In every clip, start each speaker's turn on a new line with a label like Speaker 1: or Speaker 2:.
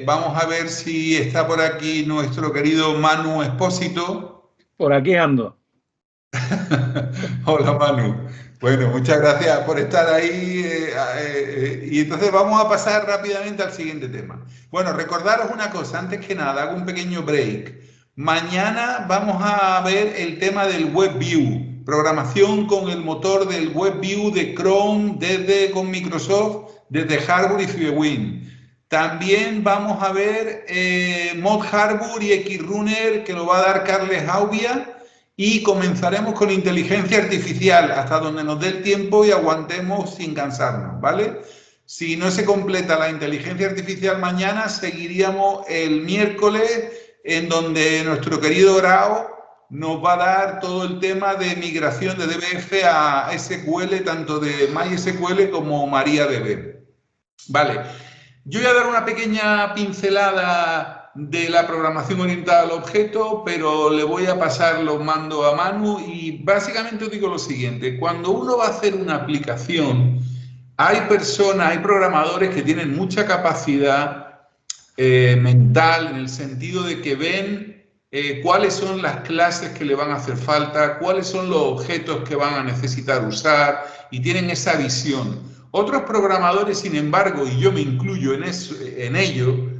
Speaker 1: Vamos a ver si está por aquí nuestro querido Manu Espósito.
Speaker 2: Por aquí ando.
Speaker 1: Hola Manu. Bueno, muchas gracias por estar ahí. Y entonces vamos a pasar rápidamente al siguiente tema. Bueno, recordaros una cosa, antes que nada, hago un pequeño break. Mañana vamos a ver el tema del WebView, programación con el motor del WebView de Chrome con Microsoft, desde Harbour y Fiewin. También vamos a ver Mod Harbour y XRunner, que lo va a dar Carles Aubia. Y comenzaremos con inteligencia artificial hasta donde nos dé el tiempo y aguantemos sin cansarnos, ¿vale? Si no se completa la inteligencia artificial mañana, seguiríamos el miércoles, en donde nuestro querido Grau nos va a dar todo el tema de migración de DBF a SQL, tanto de MySQL como MariaDB. Vale, yo voy a dar una pequeña pincelada de la programación orientada al objeto, pero le voy a pasar los mandos a Manu y básicamente os digo lo siguiente. Cuando uno va a hacer una aplicación, hay personas, hay programadores que tienen mucha capacidad mental en el sentido de que ven cuáles son las clases que le van a hacer falta, cuáles son los objetos que van a necesitar usar y tienen esa visión. Otros programadores, sin embargo, y yo me incluyo en ello,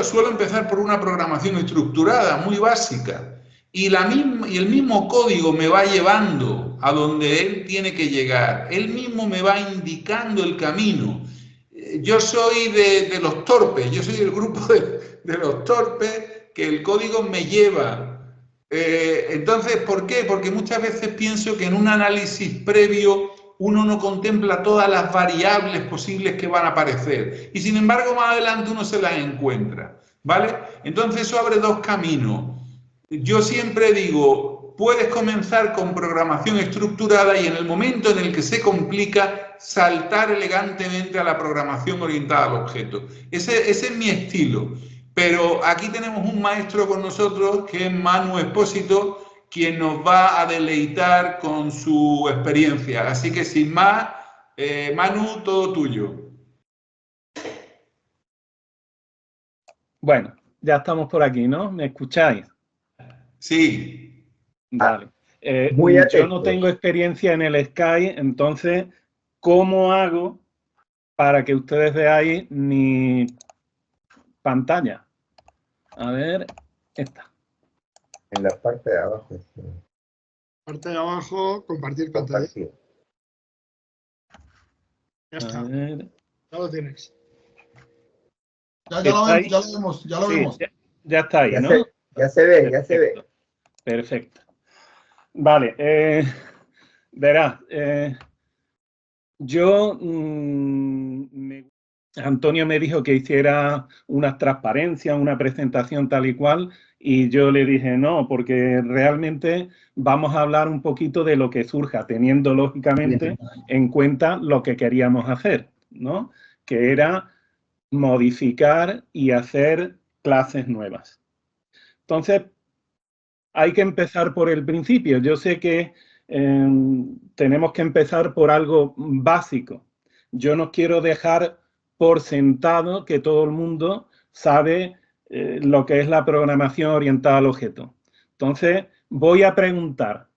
Speaker 1: suelo empezar por una programación estructurada, muy básica, y el mismo código me va llevando a donde él tiene que llegar, él mismo me va indicando el camino. Yo soy de los torpes, yo soy del grupo de los torpes, que el código me lleva. Entonces, ¿por qué? Porque muchas veces pienso que en un análisis previo uno no contempla todas las variables posibles que van a aparecer y sin embargo más adelante uno se las encuentra, ¿vale? Entonces eso abre dos caminos. Yo siempre digo, puedes comenzar con programación estructurada y en el momento en el que se complica, saltar elegantemente a la programación orientada al objeto. Ese es mi estilo. Pero aquí tenemos un maestro con nosotros que es Manu Espósito, quien nos va a deleitar con su experiencia. Así que sin más, Manu, todo tuyo.
Speaker 2: Bueno, ya estamos por aquí, ¿no? ¿Me escucháis?
Speaker 1: Sí.
Speaker 2: Vale.
Speaker 3: Muy
Speaker 2: Yo
Speaker 3: atentos.
Speaker 2: no tengo experiencia en el Sky, entonces, ¿cómo hago para que ustedes veáis mi pantalla? A ver, esta.
Speaker 3: En la parte de abajo. Sí.
Speaker 4: Parte de abajo, compartir pantalla.
Speaker 3: Compartir.
Speaker 4: Ya está,
Speaker 2: A ver.
Speaker 4: ya lo tienes.
Speaker 5: Ya lo vemos, ya lo
Speaker 2: Sí,
Speaker 5: vemos.
Speaker 2: ya está ahí,
Speaker 3: Ya
Speaker 2: ¿no?
Speaker 3: ya se ve, ya se ve.
Speaker 2: Perfecto. Vale, verás, yo, Antonio me dijo que hiciera unas transparencias, una presentación tal y cual, y yo le dije no, porque realmente vamos a hablar un poquito de lo que surja, teniendo lógicamente en cuenta lo que queríamos hacer, ¿no? Que era modificar y hacer clases nuevas. Entonces, hay que empezar por el principio. Yo sé que tenemos que empezar por algo básico. Yo no quiero dejar por sentado que todo el mundo sabe lo que es la programación orientada al objeto. Entonces, voy a preguntar,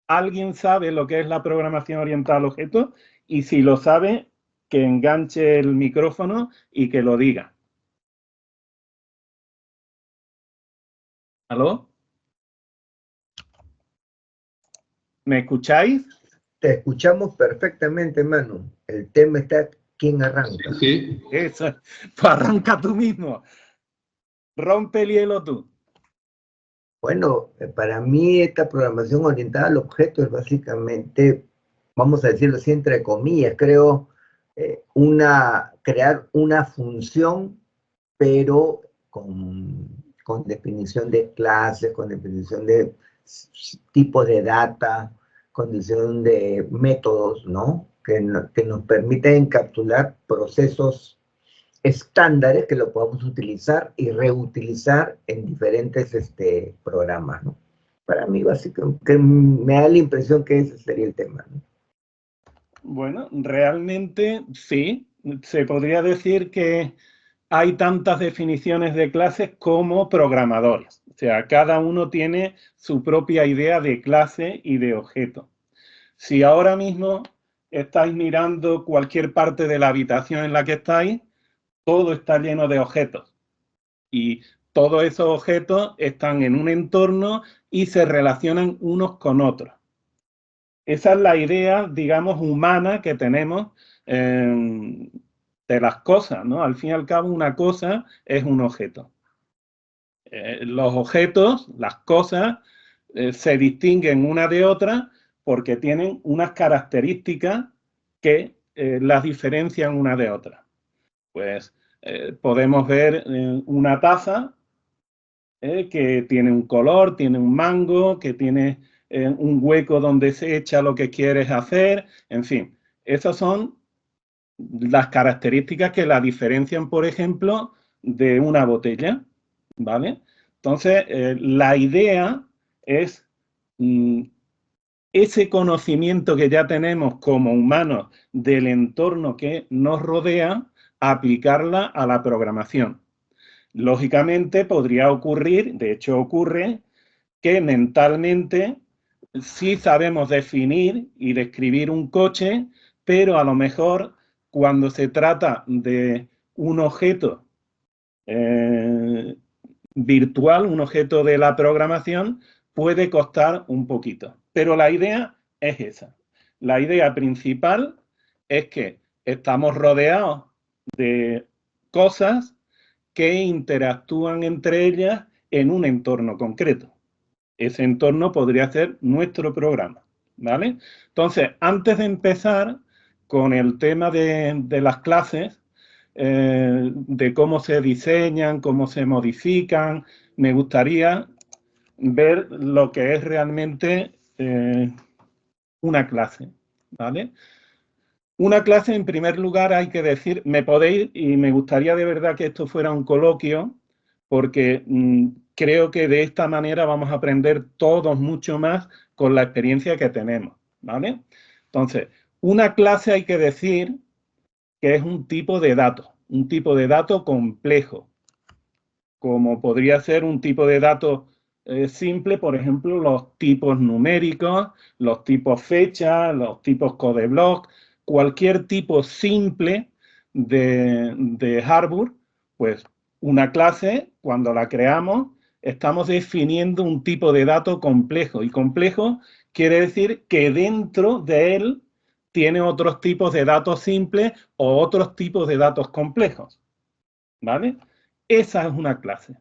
Speaker 2: ¿alguien sabe lo que es la programación orientada al objeto? Y si lo sabe, que enganche el micrófono y que lo diga. ¿Aló? ¿Me escucháis?
Speaker 3: Te escuchamos perfectamente, Manu. El tema está ¿quién arranca?
Speaker 1: Sí.
Speaker 2: Eso, pues arranca tú mismo. Rompe el hielo tú.
Speaker 3: Bueno, para mí esta programación orientada al objeto es básicamente, vamos a decirlo así entre comillas, creo, crear una función, pero con definición de clases, con definición de tipos de data, con definición de métodos, ¿no? Que nos permiten encapsular procesos estándares que lo podamos utilizar y reutilizar en diferentes programas, ¿no? Para mí, básicamente, me da la impresión que ese sería el tema, ¿no?
Speaker 2: Bueno, realmente sí, se podría decir que hay tantas definiciones de clases como programadores. O sea, cada uno tiene su propia idea de clase y de objeto. Si ahora mismo estáis mirando cualquier parte de la habitación en la que estáis, todo está lleno de objetos. Y todos esos objetos están en un entorno y se relacionan unos con otros. Esa es la idea, digamos, humana que tenemos de las cosas, ¿no? Al fin y al cabo, una cosa es un objeto. Los objetos, las cosas, se distinguen una de otra porque tienen unas características que las diferencian una de otra. Pues podemos ver una taza que tiene un color, tiene un mango, que tiene un hueco donde se echa lo que quieres hacer, en fin. Esas son las características que la diferencian, por ejemplo, de una botella, ¿vale? Entonces, la idea es ese conocimiento que ya tenemos como humanos del entorno que nos rodea, aplicarla a la programación. Lógicamente podría ocurrir, de hecho ocurre, que mentalmente sí sabemos definir y describir un coche, pero a lo mejor cuando se trata de un objeto virtual, un objeto de la programación, puede costar un poquito. Pero la idea es esa. La idea principal es que estamos rodeados de cosas que interactúan entre ellas en un entorno concreto. Ese entorno podría ser nuestro programa, ¿vale? Entonces, antes de empezar con el tema de las clases, de cómo se diseñan, cómo se modifican, me gustaría ver lo que es realmente una clase, ¿vale? Una clase, en primer lugar, hay que decir, me podéis, y me gustaría de verdad que esto fuera un coloquio, porque creo que de esta manera vamos a aprender todos mucho más con la experiencia que tenemos, ¿vale? Entonces, una clase hay que decir que es un tipo de dato complejo, como podría ser un tipo de dato simple, por ejemplo, los tipos numéricos, los tipos fecha, los tipos codeblock, cualquier tipo simple de hardware, pues una clase, cuando la creamos, estamos definiendo un tipo de dato complejo. Y complejo quiere decir que dentro de él tiene otros tipos de datos simples o otros tipos de datos complejos, ¿vale? Esa es una clase.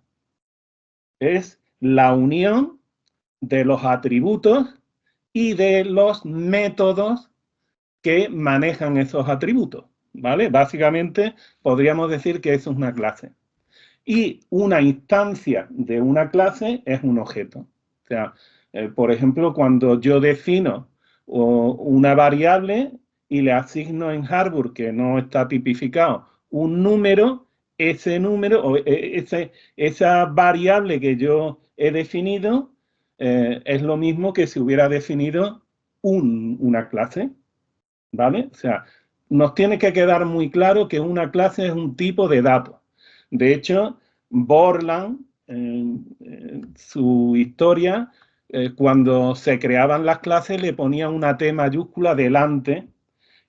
Speaker 2: Es la unión de los atributos y de los métodos que manejan esos atributos, ¿vale? Básicamente podríamos decir que eso es una clase. Y una instancia de una clase es un objeto. O sea, por ejemplo, cuando yo defino una variable y le asigno en hardware que no está tipificado un número, ese número o esa variable que yo he definido es lo mismo que si hubiera definido una clase, ¿vale? O sea, nos tiene que quedar muy claro que una clase es un tipo de dato. De hecho, Borland, en su historia, cuando se creaban las clases le ponía una T mayúscula delante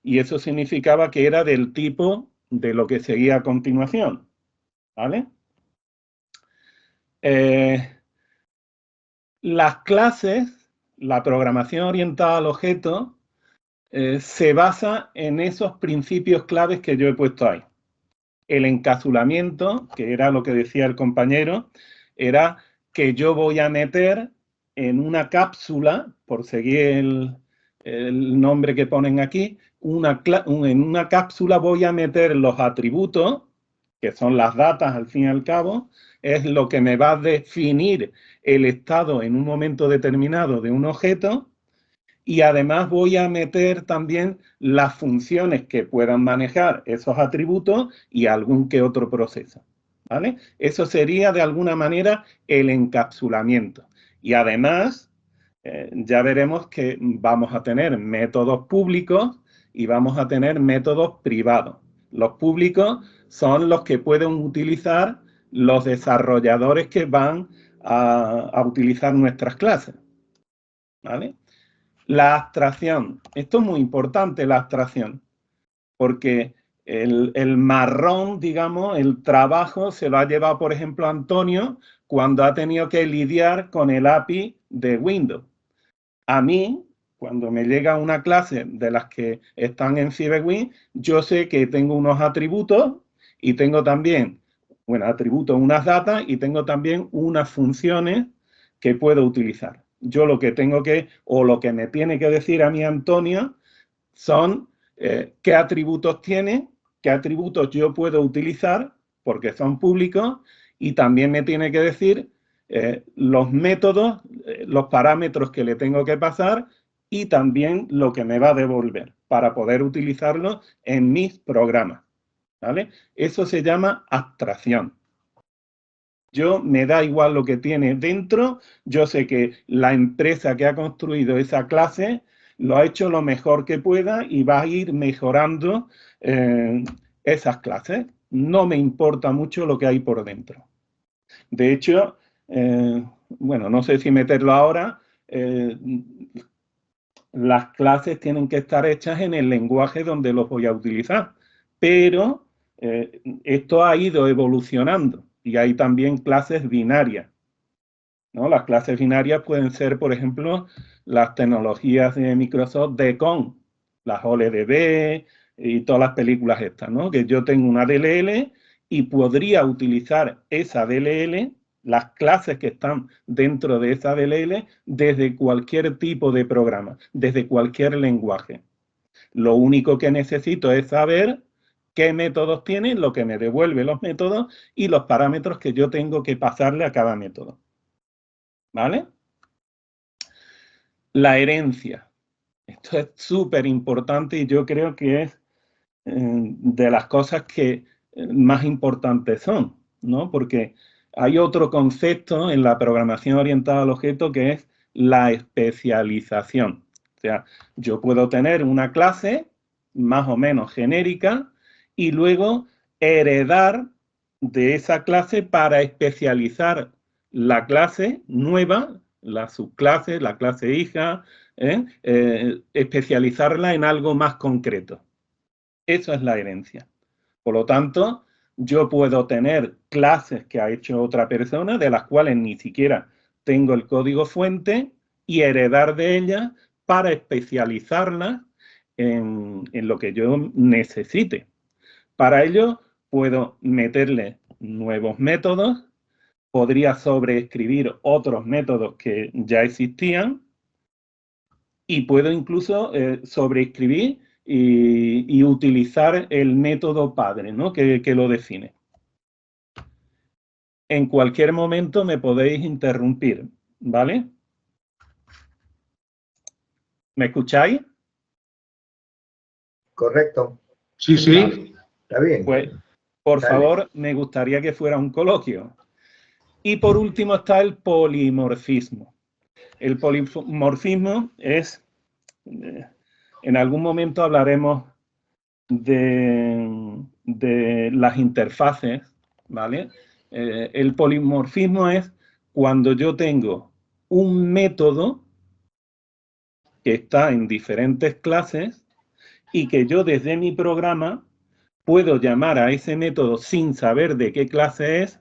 Speaker 2: y eso significaba que era del tipo de lo que seguía a continuación, ¿vale? Las clases, la programación orientada al objeto, se basa en esos principios claves que yo he puesto ahí. El encapsulamiento, que era lo que decía el compañero, era que yo voy a meter en una cápsula, por seguir el nombre que ponen aquí, en una cápsula voy a meter los atributos, que son las datas al fin y al cabo, es lo que me va a definir el estado en un momento determinado de un objeto, y además voy a meter también las funciones que puedan manejar esos atributos y algún que otro proceso, ¿vale? Eso sería de alguna manera el encapsulamiento. Y además, ya veremos que vamos a tener métodos públicos y vamos a tener métodos privados. Los públicos son los que pueden utilizar los desarrolladores que van a utilizar nuestras clases, ¿vale? La abstracción. Esto es muy importante, la abstracción, porque el marrón, digamos, el trabajo se lo ha llevado, por ejemplo, Antonio cuando ha tenido que lidiar con el API de Windows. A mí, cuando me llega una clase de las que están en CyberWin, yo sé que tengo unos atributos y tengo también, bueno, atributos, unas datas y tengo también unas funciones que puedo utilizar. Yo lo que tengo que, o lo que me tiene que decir a mí Antonio, son qué atributos tiene, qué atributos yo puedo utilizar, porque son públicos, y también me tiene que decir los métodos, los parámetros que le tengo que pasar y también lo que me va a devolver para poder utilizarlo en mis programas, ¿vale? Eso se llama abstracción. Yo me da igual lo que tiene dentro, yo sé que la empresa que ha construido esa clase lo ha hecho lo mejor que pueda y va a ir mejorando esas clases. No me importa mucho lo que hay por dentro. De hecho, bueno, no sé si meterlo ahora, las clases tienen que estar hechas en el lenguaje donde los voy a utilizar, pero esto ha ido evolucionando y hay también clases binarias, ¿no? Las clases binarias pueden ser, por ejemplo, las tecnologías de Microsoft DCON, las OLEDB y todas las películas estas, ¿no? Que yo tengo una DLL y podría utilizar esa DLL, las clases que están dentro de esa DLL, desde cualquier tipo de programa, desde cualquier lenguaje. Lo único que necesito es saber qué métodos tiene, lo que me devuelve los métodos y los parámetros que yo tengo que pasarle a cada método. ¿Vale? La herencia. Esto es súper importante y yo creo que es de las cosas que más importantes son, ¿no? Porque hay otro concepto en la programación orientada al objeto que es la especialización. O sea, yo puedo tener una clase más o menos genérica y luego heredar de esa clase para especializar la clase nueva, la subclase, la clase hija, especializarla en algo más concreto. Eso es la herencia. Por lo tanto, yo puedo tener clases que ha hecho otra persona, de las cuales ni siquiera tengo el código fuente, y heredar de ellas para especializarlas en lo que yo necesite. Para ello, puedo meterle nuevos métodos, podría sobreescribir otros métodos que ya existían, y puedo incluso sobreescribir y utilizar el método padre, ¿no? que lo define. En cualquier momento me podéis interrumpir, ¿vale? ¿Me escucháis?
Speaker 3: Correcto.
Speaker 5: Sí, sí.
Speaker 2: Vale.
Speaker 3: Está bien.
Speaker 2: Pues, por
Speaker 3: Dale.
Speaker 2: favor, me gustaría que fuera un coloquio. Y por último está el polimorfismo. El polimorfismo es, en algún momento hablaremos de las interfaces, ¿vale? El polimorfismo es cuando yo tengo un método que está en diferentes clases y que yo desde mi programa puedo llamar a ese método sin saber de qué clase es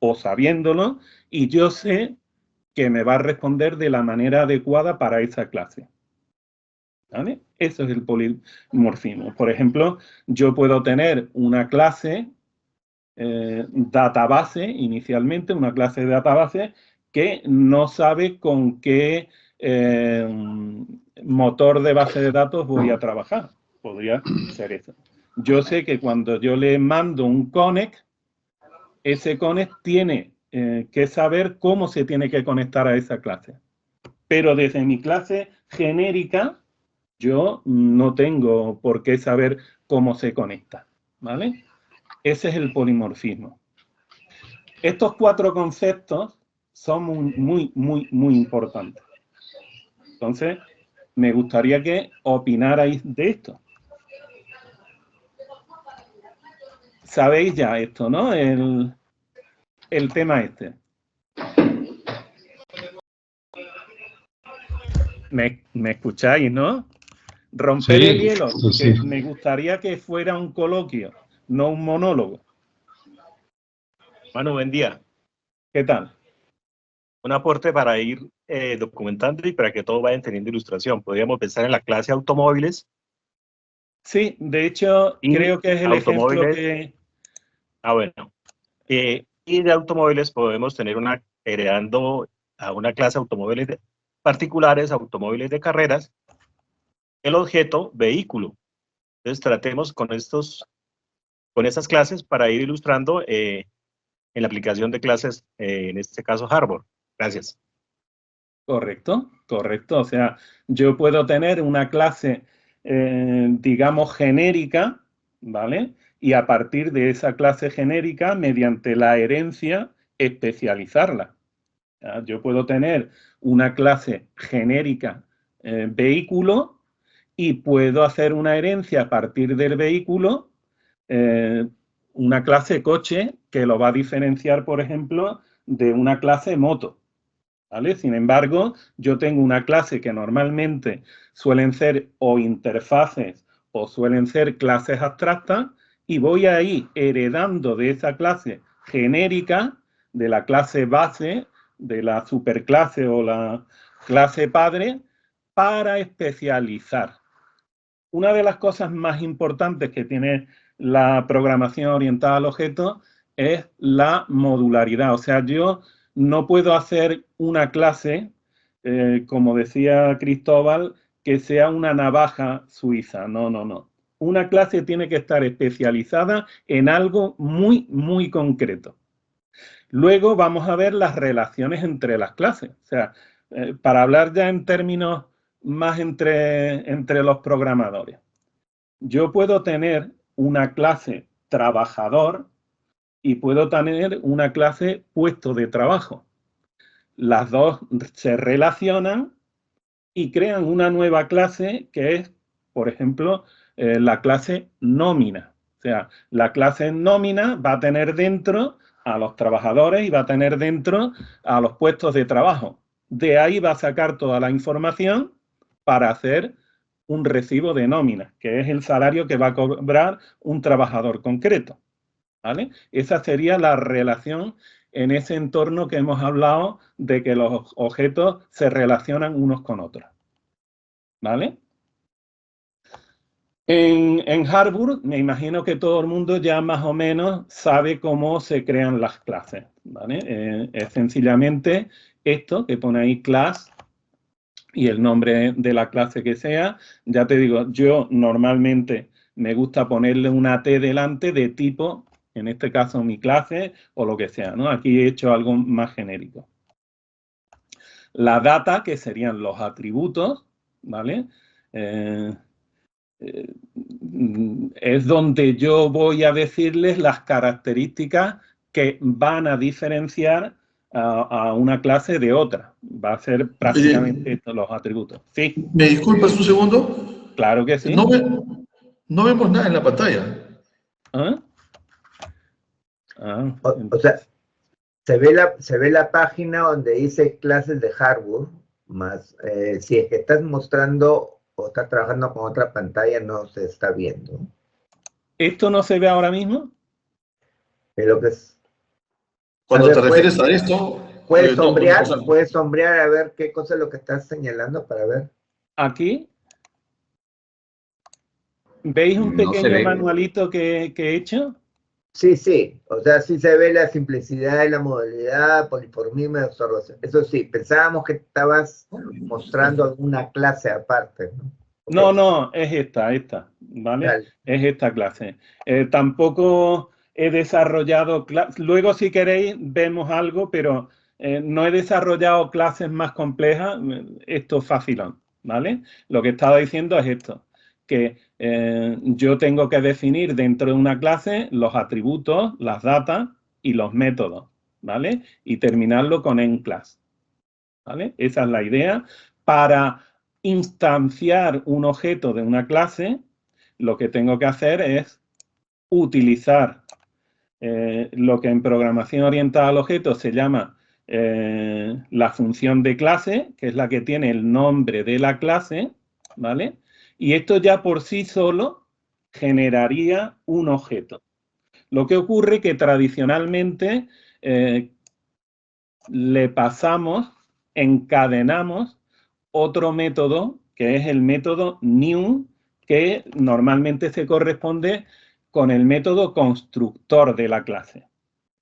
Speaker 2: o sabiéndolo, y yo sé que me va a responder de la manera adecuada para esa clase. ¿Vale? Eso es el polimorfismo. Por ejemplo, yo puedo tener una clase database inicialmente, una clase de database que no sabe con qué motor de base de datos voy a trabajar. Podría ser eso. Yo sé que cuando yo le mando un connect, ese connect tiene que saber cómo se tiene que conectar a esa clase. Pero desde mi clase genérica, yo no tengo por qué saber cómo se conecta, ¿vale? Ese es el polimorfismo. Estos 4 conceptos son muy importantes. Entonces, me gustaría que opinarais de esto. sabéis ya esto, ¿no? El tema este. ¿Me escucháis, no? Romper el hielo, que me gustaría que fuera un coloquio, no un monólogo.
Speaker 6: Manu, buen día.
Speaker 2: ¿Qué tal?
Speaker 6: Un aporte para ir documentando y para que todos vayan teniendo ilustración. Podríamos pensar en la clase automóviles.
Speaker 2: Sí, de hecho, creo que es el ejemplo que...
Speaker 6: bueno. Y de automóviles podemos tener heredando a una clase automóviles particulares, automóviles de carreras, el objeto vehículo. Entonces tratemos con esas clases para ir ilustrando en la aplicación de clases, en este caso Harbor. Gracias.
Speaker 2: Correcto, correcto. O sea, yo puedo tener una clase, digamos, genérica, ¿vale? Y a partir de esa clase genérica, mediante la herencia, especializarla. ¿Ya? Yo puedo tener una clase genérica vehículo y puedo hacer una herencia a partir del vehículo, una clase coche que lo va a diferenciar, por ejemplo, de una clase moto. ¿Vale? Sin embargo, yo tengo una clase que normalmente suelen ser o interfaces o suelen ser clases abstractas y voy a ir heredando de esa clase genérica, de la clase base, de la superclase o la clase padre, para especializar. Una de las cosas más importantes que tiene la programación orientada al objeto es la modularidad. O sea, yo no puedo hacer una clase, como decía Cristóbal, que sea una navaja suiza. No, no, no. Una clase tiene que estar especializada en algo muy, muy concreto. Luego vamos a ver las relaciones entre las clases. O sea, para hablar ya en términos más entre los programadores. Yo puedo tener una clase trabajador y puedo tener una clase puesto de trabajo. Las dos se relacionan y crean una nueva clase que es, por ejemplo, la clase nómina. O sea, la clase nómina va a tener dentro a los trabajadores y va a tener dentro a los puestos de trabajo. De ahí va a sacar toda la información para hacer un recibo de nómina, que es el salario que va a cobrar un trabajador concreto. ¿Vale? Esa sería la relación en ese entorno que hemos hablado de que los objetos se relacionan unos con otros. ¿Vale? En Harvard, me imagino que todo el mundo ya más o menos sabe cómo se crean las clases. ¿Vale? Es sencillamente esto que pone ahí class y el nombre de la clase que sea. Ya te digo, yo normalmente me gusta ponerle una T delante de tipo, en este caso mi clase o lo que sea, ¿no? Aquí he hecho algo más genérico. La data, que serían los atributos, ¿vale? Es donde yo voy a decirles las características que van a diferenciar a una clase de otra. Va a ser prácticamente estos los atributos. ¿Sí?
Speaker 5: ¿Me disculpas un segundo?
Speaker 2: Claro que sí.
Speaker 5: No vemos nada en la pantalla.
Speaker 2: ¿Ah?
Speaker 3: O sea, se ve la página donde dice clases de Harvard, más si es que estás mostrando o estás trabajando con otra pantalla, no se está viendo.
Speaker 2: ¿Esto no se ve ahora mismo?
Speaker 3: Pero que es...
Speaker 5: Cuando te refieres a esto...
Speaker 3: ¿Puedes sombrear? ¿Puedes sombrear a ver qué cosa es lo que estás señalando para ver?
Speaker 2: Aquí. ¿Veis un pequeño manualito que he hecho?
Speaker 3: Sí, sí. O sea, sí se ve la simplicidad y la modalidad, poliformismo y observación. Eso sí, pensábamos que estabas mostrando alguna clase aparte, ¿no? Okay.
Speaker 2: No, no, es esta, ¿vale? Dale. Es esta clase. Tampoco he desarrollado... Luego, si queréis, vemos algo, pero no he desarrollado clases más complejas. Esto es facilón, ¿vale? Lo que estaba diciendo es esto, que yo tengo que definir dentro de una clase los atributos, las datas y los métodos, ¿vale? Y terminarlo con enClass, ¿vale? Esa es la idea. Para instanciar un objeto de una clase, lo que tengo que hacer es utilizar lo que en programación orientada al objeto se llama la función de clase, que es la que tiene el nombre de la clase, ¿vale? Y esto ya por sí solo generaría un objeto. Lo que ocurre que tradicionalmente le pasamos, encadenamos otro método, que es el método new, que normalmente se corresponde con el método constructor de la clase,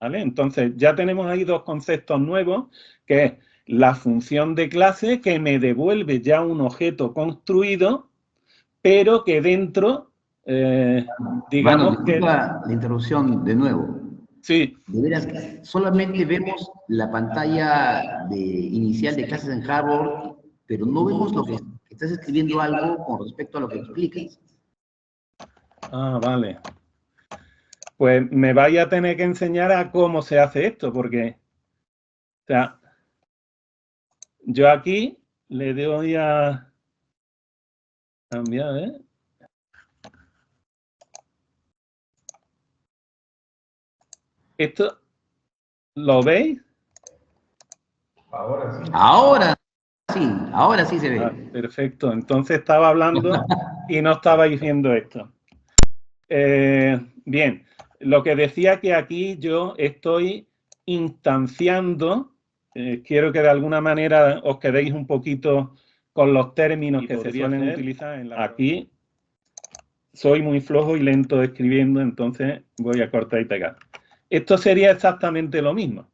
Speaker 2: ¿vale? Entonces, ya tenemos ahí dos conceptos nuevos, que es la función de clase, que me devuelve ya un objeto construido, pero que dentro, digamos
Speaker 7: Mano, disculpa la interrupción de nuevo.
Speaker 2: Sí.
Speaker 7: De veras, solamente vemos la pantalla inicial de clases en Harbor, pero no vemos lo que estás escribiendo algo con respecto a lo que explicas.
Speaker 2: Ah, vale. Pues me vais a tener que enseñar a cómo se hace esto, porque, o sea, yo aquí le doy a cambiar, ¿eh? ¿Esto lo veis?
Speaker 7: Ahora sí se ve.
Speaker 2: Ah, perfecto. Entonces estaba hablando y no estabais viendo esto. Bien, lo que decía que aquí yo estoy instanciando, quiero que de alguna manera os quedéis un poquito con los términos que se suelen utilizar en la... Aquí soy muy flojo y lento escribiendo, entonces voy a cortar y pegar. Esto sería exactamente lo mismo,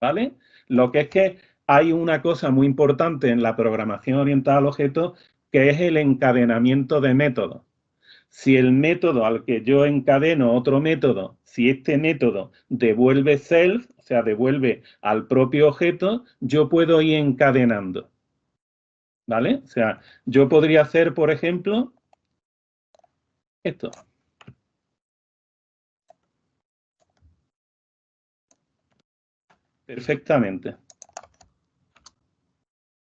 Speaker 2: ¿vale? Lo que es que hay una cosa muy importante en la programación orientada al objeto, que es el encadenamiento de métodos. Si el método al que yo encadeno otro método, si este método devuelve self, o sea, devuelve al propio objeto, yo puedo ir encadenando, ¿vale? O sea, yo podría hacer, por ejemplo, esto. Perfectamente.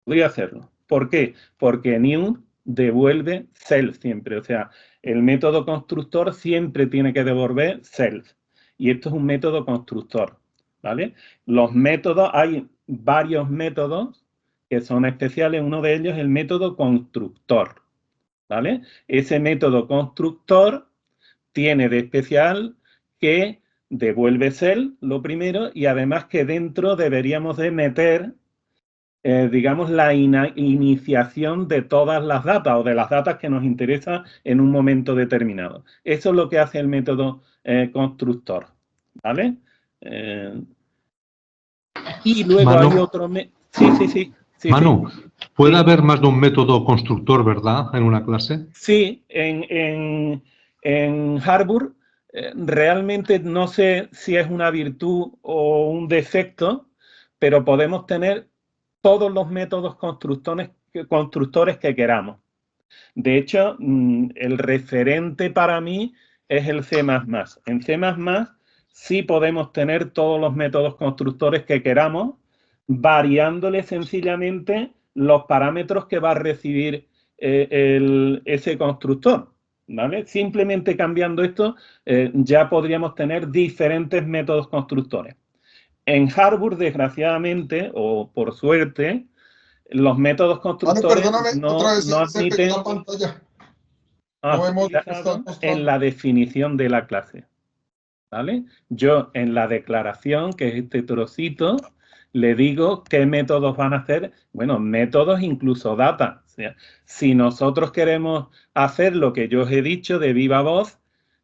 Speaker 2: Podría hacerlo. ¿Por qué? Porque new devuelve self siempre. O sea, el método constructor siempre tiene que devolver self. Y esto es un método constructor, ¿vale? Los métodos, hay varios métodos que son especiales. Uno de ellos es el método constructor, ¿vale? Ese método constructor tiene de especial que devuelve self, lo primero, y además que dentro deberíamos de meter digamos, la iniciación de todas las datas o de las datas que nos interesan en un momento determinado. Eso es lo que hace el método constructor, ¿vale? Y luego
Speaker 8: Manu,
Speaker 2: hay otro... Sí.
Speaker 8: Manu, puede haber más de un método constructor, ¿verdad? En una clase.
Speaker 2: Sí, en Harvard realmente no sé si es una virtud o un defecto, pero podemos tener todos los métodos constructores que queramos. De hecho, el referente para mí es el C++. En C++ sí podemos tener todos los métodos constructores que queramos, variándole sencillamente los parámetros que va a recibir ese constructor, ¿vale? Simplemente cambiando esto, ya podríamos tener diferentes métodos constructores. En Harvard, desgraciadamente, o por suerte, los métodos constructores
Speaker 5: perdóname, otra vez
Speaker 2: no
Speaker 5: se pegó
Speaker 2: admiten
Speaker 5: la pantalla. No vemos lo que está mostrando.
Speaker 2: en la definición de la clase, ¿vale? Yo en la declaración, que es este trocito, le digo qué métodos van a hacer. Bueno, métodos incluso data. O sea, si nosotros queremos hacer lo que yo os he dicho de viva voz,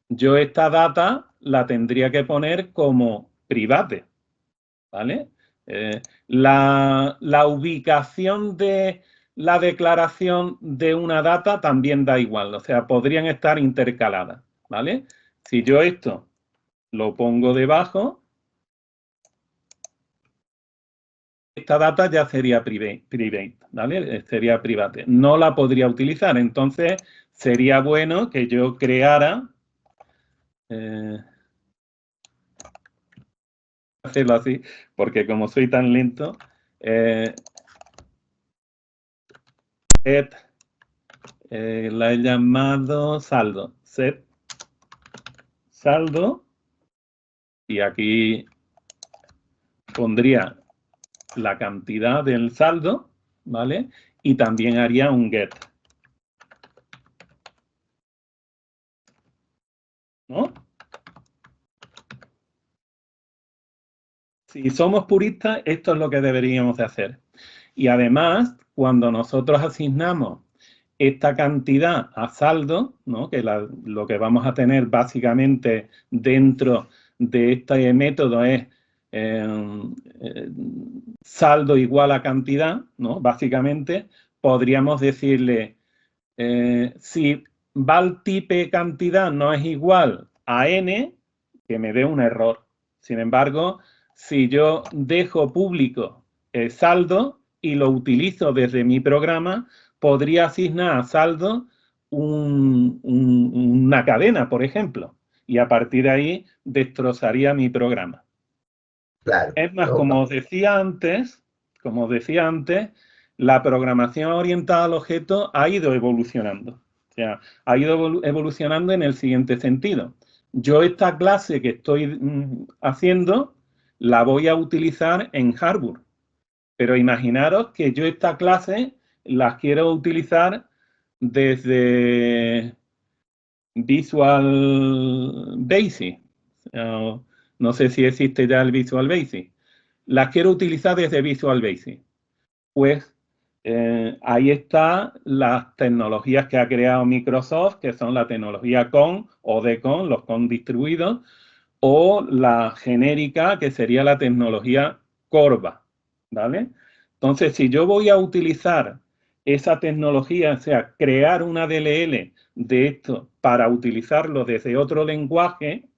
Speaker 2: yo esta data la tendría que poner como private, ¿vale? La ubicación de la declaración de una data también da igual, o sea, podrían estar intercaladas, ¿vale? Si yo esto lo pongo debajo, esta data ya sería private, ¿vale? Sería private. No la podría utilizar, entonces sería bueno que yo creara... hacerlo así, porque como soy tan lento, la he llamado saldo, set saldo, Y aquí pondría la cantidad del saldo, ¿vale? Y también haría un get, ¿no? Si somos puristas, esto es lo que deberíamos de hacer. Y además, cuando nosotros asignamos esta cantidad a saldo, ¿no? Que lo que vamos a tener básicamente dentro de este método es saldo igual a cantidad, ¿no? Básicamente, podríamos decirle, si val type cantidad no es igual a n, que me dé un error. Sin embargo, si yo dejo público el saldo y lo utilizo desde mi programa, podría asignar a saldo una cadena, por ejemplo, y a partir de ahí destrozaría mi programa.
Speaker 3: Claro.
Speaker 2: Es más, como os decía antes, la programación orientada al objeto ha ido evolucionando. O sea, ha ido evolucionando en el siguiente sentido. Yo esta clase que estoy haciendo la voy a utilizar en Harbour. Pero imaginaros que yo esta clase la quiero utilizar desde Visual Basic. No sé si existe ya el Visual Basic. La quiero utilizar desde Visual Basic. Pues ahí están las tecnologías que ha creado Microsoft, que son la tecnología CON o DCON, los CON distribuidos, o la genérica, que sería la tecnología Corva, ¿vale? Entonces, si yo voy a utilizar esa tecnología, o sea, crear una DLL de esto para utilizarlo desde otro lenguaje,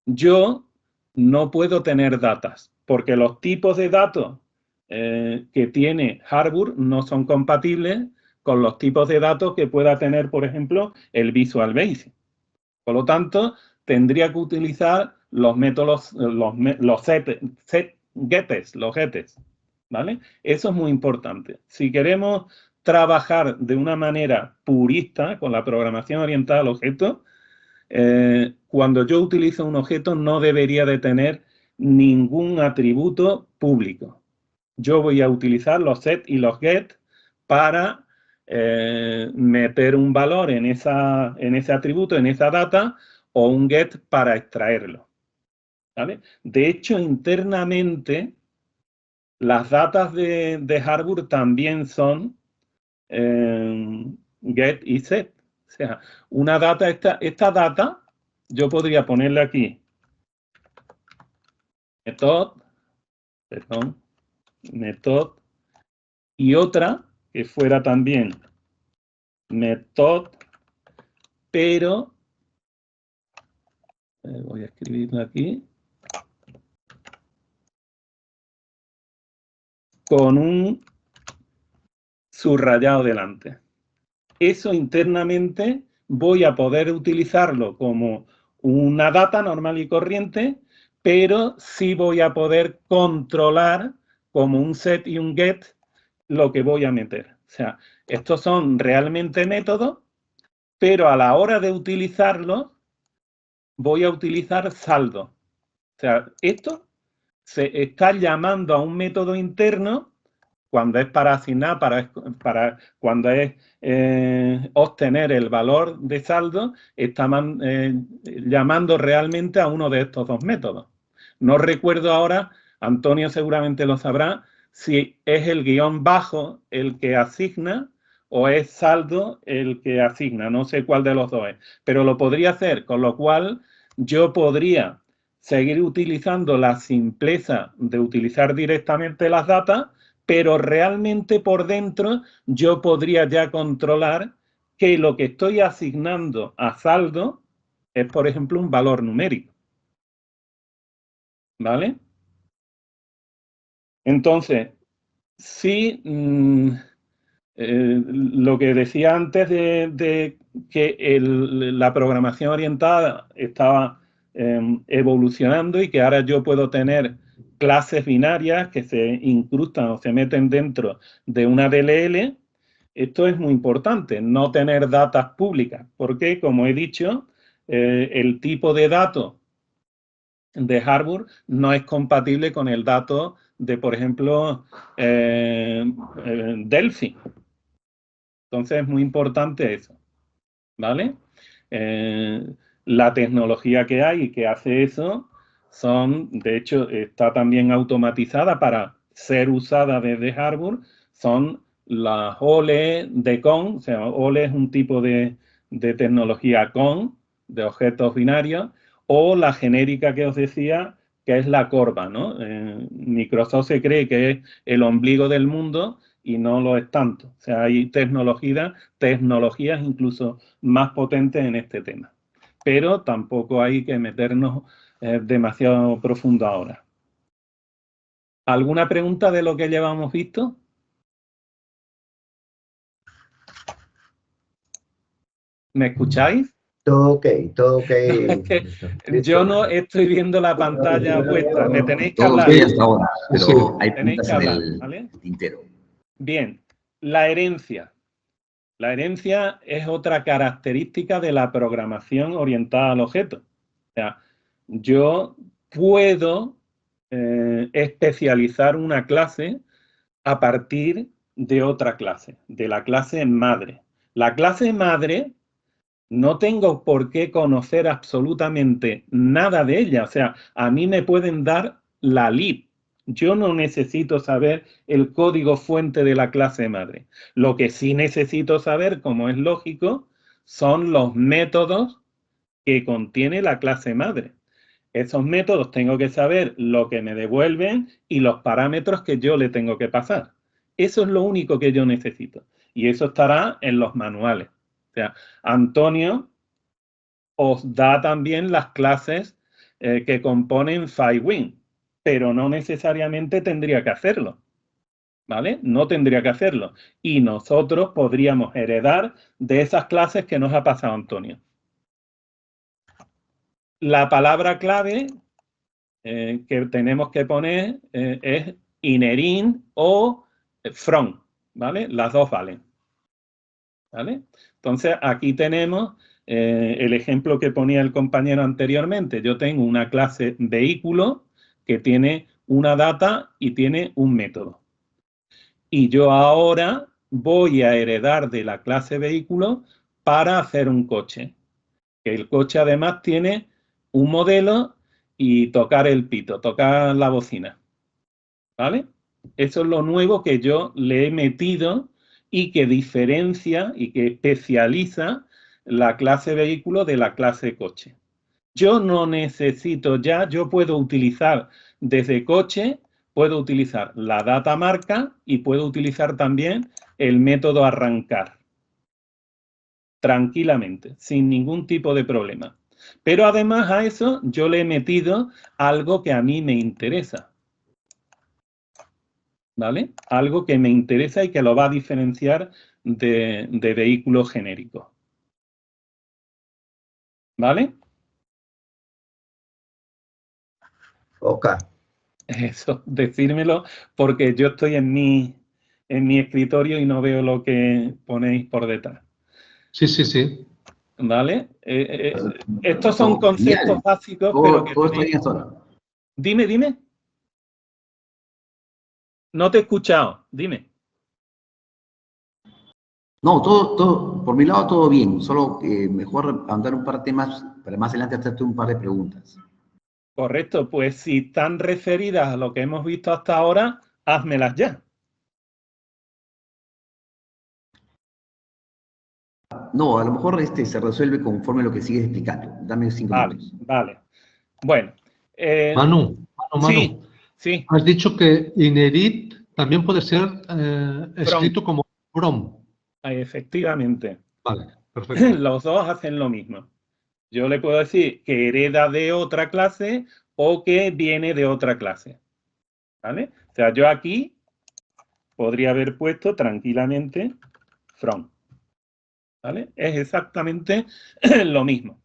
Speaker 2: yo no puedo tener datas, porque los tipos de datos que tiene Harbour no son compatibles con los tipos de datos que pueda tener, por ejemplo, el Visual Basic. Por lo tanto, tendría que utilizar los métodos, los getes, ¿vale? Eso es muy importante. Si queremos trabajar de una manera purista con la programación orientada al objeto, cuando yo utilizo un objeto no debería de tener ningún atributo público. Yo voy a utilizar los set y los get para meter un valor en ese atributo, en esa data, o un get para extraerlo, ¿vale? De hecho, internamente, las datas de Harbour también son get y set. O sea, una data, esta data, yo podría ponerle aquí method, y otra que fuera también method, pero voy a escribirlo aquí, con un subrayado delante. Eso internamente voy a poder utilizarlo como una data normal y corriente, pero sí voy a poder controlar como un set y un get lo que voy a meter. O sea, estos son realmente métodos, pero a la hora de utilizarlos voy a utilizar saldo. O sea, esto se está llamando a un método interno cuando es para asignar, cuando es obtener el valor de saldo, está llamando realmente a uno de estos dos métodos. No recuerdo ahora, Antonio seguramente lo sabrá, si es el guión bajo el que asigna o es saldo el que asigna. No sé cuál de los dos es, pero lo podría hacer, con lo cual yo podría seguir utilizando la simpleza de utilizar directamente las datas, pero realmente por dentro yo podría ya controlar que lo que estoy asignando a saldo es, por ejemplo, un valor numérico. ¿Vale? Entonces, sí, lo que decía antes de que la programación orientada estaba evolucionando y que ahora yo puedo tener clases binarias que se incrustan o se meten dentro de una DLL, esto es muy importante, no tener datas públicas, porque, como he dicho, el tipo de datos de Harvard no es compatible con el dato de, por ejemplo, Delphi. Entonces es muy importante eso, ¿vale? La tecnología que hay y que hace eso de hecho, está también automatizada para ser usada desde Harvard, son las OLE de CON, o sea, OLE es un tipo de tecnología CON, de objetos binarios, o la genérica que os decía, que es la Corba, ¿no? Microsoft se cree que es el ombligo del mundo y no lo es tanto. O sea, hay tecnologías incluso más potentes en este tema. Pero tampoco hay que meternos demasiado profundo ahora. ¿Alguna pregunta de lo que llevamos visto? ¿Me escucháis?
Speaker 3: Todo ok, todo ok.
Speaker 2: Es que yo no estoy viendo la pantalla vuestra, me tenéis que
Speaker 7: Todo
Speaker 2: hablar.
Speaker 7: bien hasta ahora, pero hay
Speaker 2: Tenéis
Speaker 7: preguntas
Speaker 2: que
Speaker 7: en
Speaker 2: hablar,
Speaker 7: el
Speaker 2: ¿vale?
Speaker 7: tintero.
Speaker 2: Bien, la herencia. La herencia es otra característica de la programación orientada al objeto. O sea, yo puedo especializar una clase a partir de otra clase, de la clase madre. La clase madre no tengo por qué conocer absolutamente nada de ella. O sea, a mí me pueden dar la lib. Yo no necesito saber el código fuente de la clase madre. Lo que sí necesito saber, como es lógico, son los métodos que contiene la clase madre. Esos métodos tengo que saber lo que me devuelven y los parámetros que yo le tengo que pasar. Eso es lo único que yo necesito. Y eso estará en los manuales. O sea, Antonio os da también las clases que componen FiWin, pero no necesariamente tendría que hacerlo, ¿vale? No tendría que hacerlo. Y nosotros podríamos heredar de esas clases que nos ha pasado Antonio. La palabra clave que tenemos que poner es inherin o from, ¿vale? Las dos valen, ¿vale? Entonces, aquí tenemos el ejemplo que ponía el compañero anteriormente. Yo tengo una clase vehículo que tiene una data y tiene un método. Y yo ahora voy a heredar de la clase vehículo para hacer un coche. Que el coche además tiene un modelo y tocar el pito, tocar la bocina. ¿Vale? Eso es lo nuevo que yo le he metido y que diferencia y que especializa la clase vehículo de la clase coche. Yo no necesito ya, yo puedo utilizar desde coche, puedo utilizar la data marca y puedo utilizar también el método arrancar. Tranquilamente, sin ningún tipo de problema. Pero además a eso yo le he metido algo que a mí me interesa. ¿Vale? Algo que me interesa y que lo va a diferenciar de vehículos genéricos. ¿Vale?
Speaker 3: Ok.
Speaker 2: Eso, decírmelo, porque yo estoy en mi escritorio y no veo lo que ponéis por detrás.
Speaker 8: Sí, sí, sí.
Speaker 2: ¿Vale? Estos son conceptos básicos, pero que
Speaker 7: todo está
Speaker 2: tenéis...
Speaker 7: bien hasta ahora.
Speaker 2: Dime. No te he escuchado, dime.
Speaker 7: No, todo, por mi lado todo bien, solo mejor andar un par de temas para más adelante hacerte un par de preguntas.
Speaker 2: Correcto, pues si están referidas a lo que hemos visto hasta ahora, házmelas ya.
Speaker 7: No, a lo mejor se resuelve conforme a lo que sigues explicando. Dame 5 minutos.
Speaker 2: Vale. Bueno.
Speaker 8: Manu,
Speaker 2: Sí.
Speaker 8: has dicho que inherit también puede ser escrito como from.
Speaker 2: Efectivamente.
Speaker 8: Vale, perfecto.
Speaker 2: Los dos hacen lo mismo. Yo le puedo decir que hereda de otra clase o que viene de otra clase. ¿Vale? O sea, yo aquí podría haber puesto tranquilamente from. ¿Vale? Es exactamente lo mismo.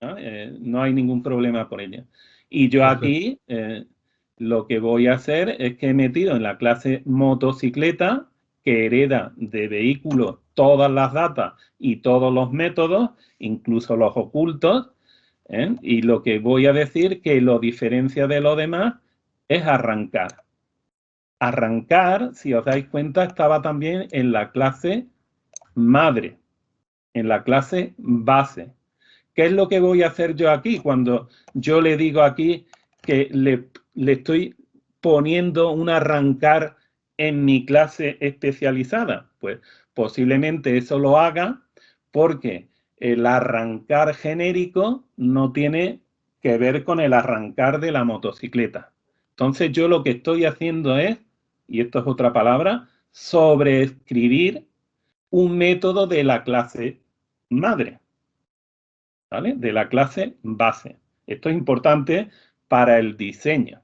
Speaker 2: ¿No? No hay ningún problema por ello. Y yo aquí lo que voy a hacer es que he metido en la clase motocicleta, que hereda de vehículo todas las datas y todos los métodos, incluso los ocultos, Y lo que voy a decir que lo diferencia de lo demás es arrancar. Arrancar, si os dais cuenta, estaba también en la clase madre, en la clase base. ¿Qué es lo que voy a hacer yo aquí cuando yo le digo aquí que le estoy poniendo un arrancar en mi clase especializada? Pues posiblemente eso lo haga porque el arrancar genérico no tiene que ver con el arrancar de la motocicleta. Entonces yo lo que estoy haciendo es, y esto es otra palabra, sobreescribir un método de la clase madre, ¿vale? De la clase base. Esto es importante para el diseño,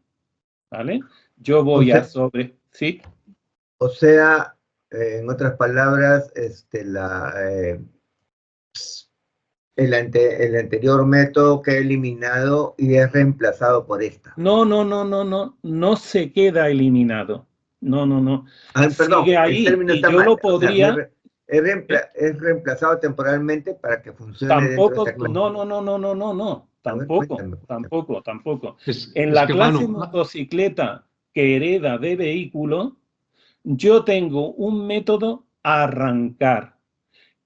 Speaker 2: ¿vale? Yo voy a sobre... ¿Sí?
Speaker 3: O sea, en otras palabras, el anterior método queda eliminado y es reemplazado por esta.
Speaker 2: No se queda eliminado. No.
Speaker 3: Perdón,
Speaker 2: sigue ahí
Speaker 3: el término
Speaker 2: y
Speaker 3: está
Speaker 2: yo
Speaker 3: mal.
Speaker 2: lo podría...
Speaker 3: O sea, es reemplazado temporalmente para que funcione dentro de esta clase.
Speaker 2: No. Tampoco. En
Speaker 8: Es
Speaker 2: la
Speaker 8: que,
Speaker 2: clase
Speaker 8: Manu,
Speaker 2: motocicleta que hereda de vehículo, yo tengo un método arrancar,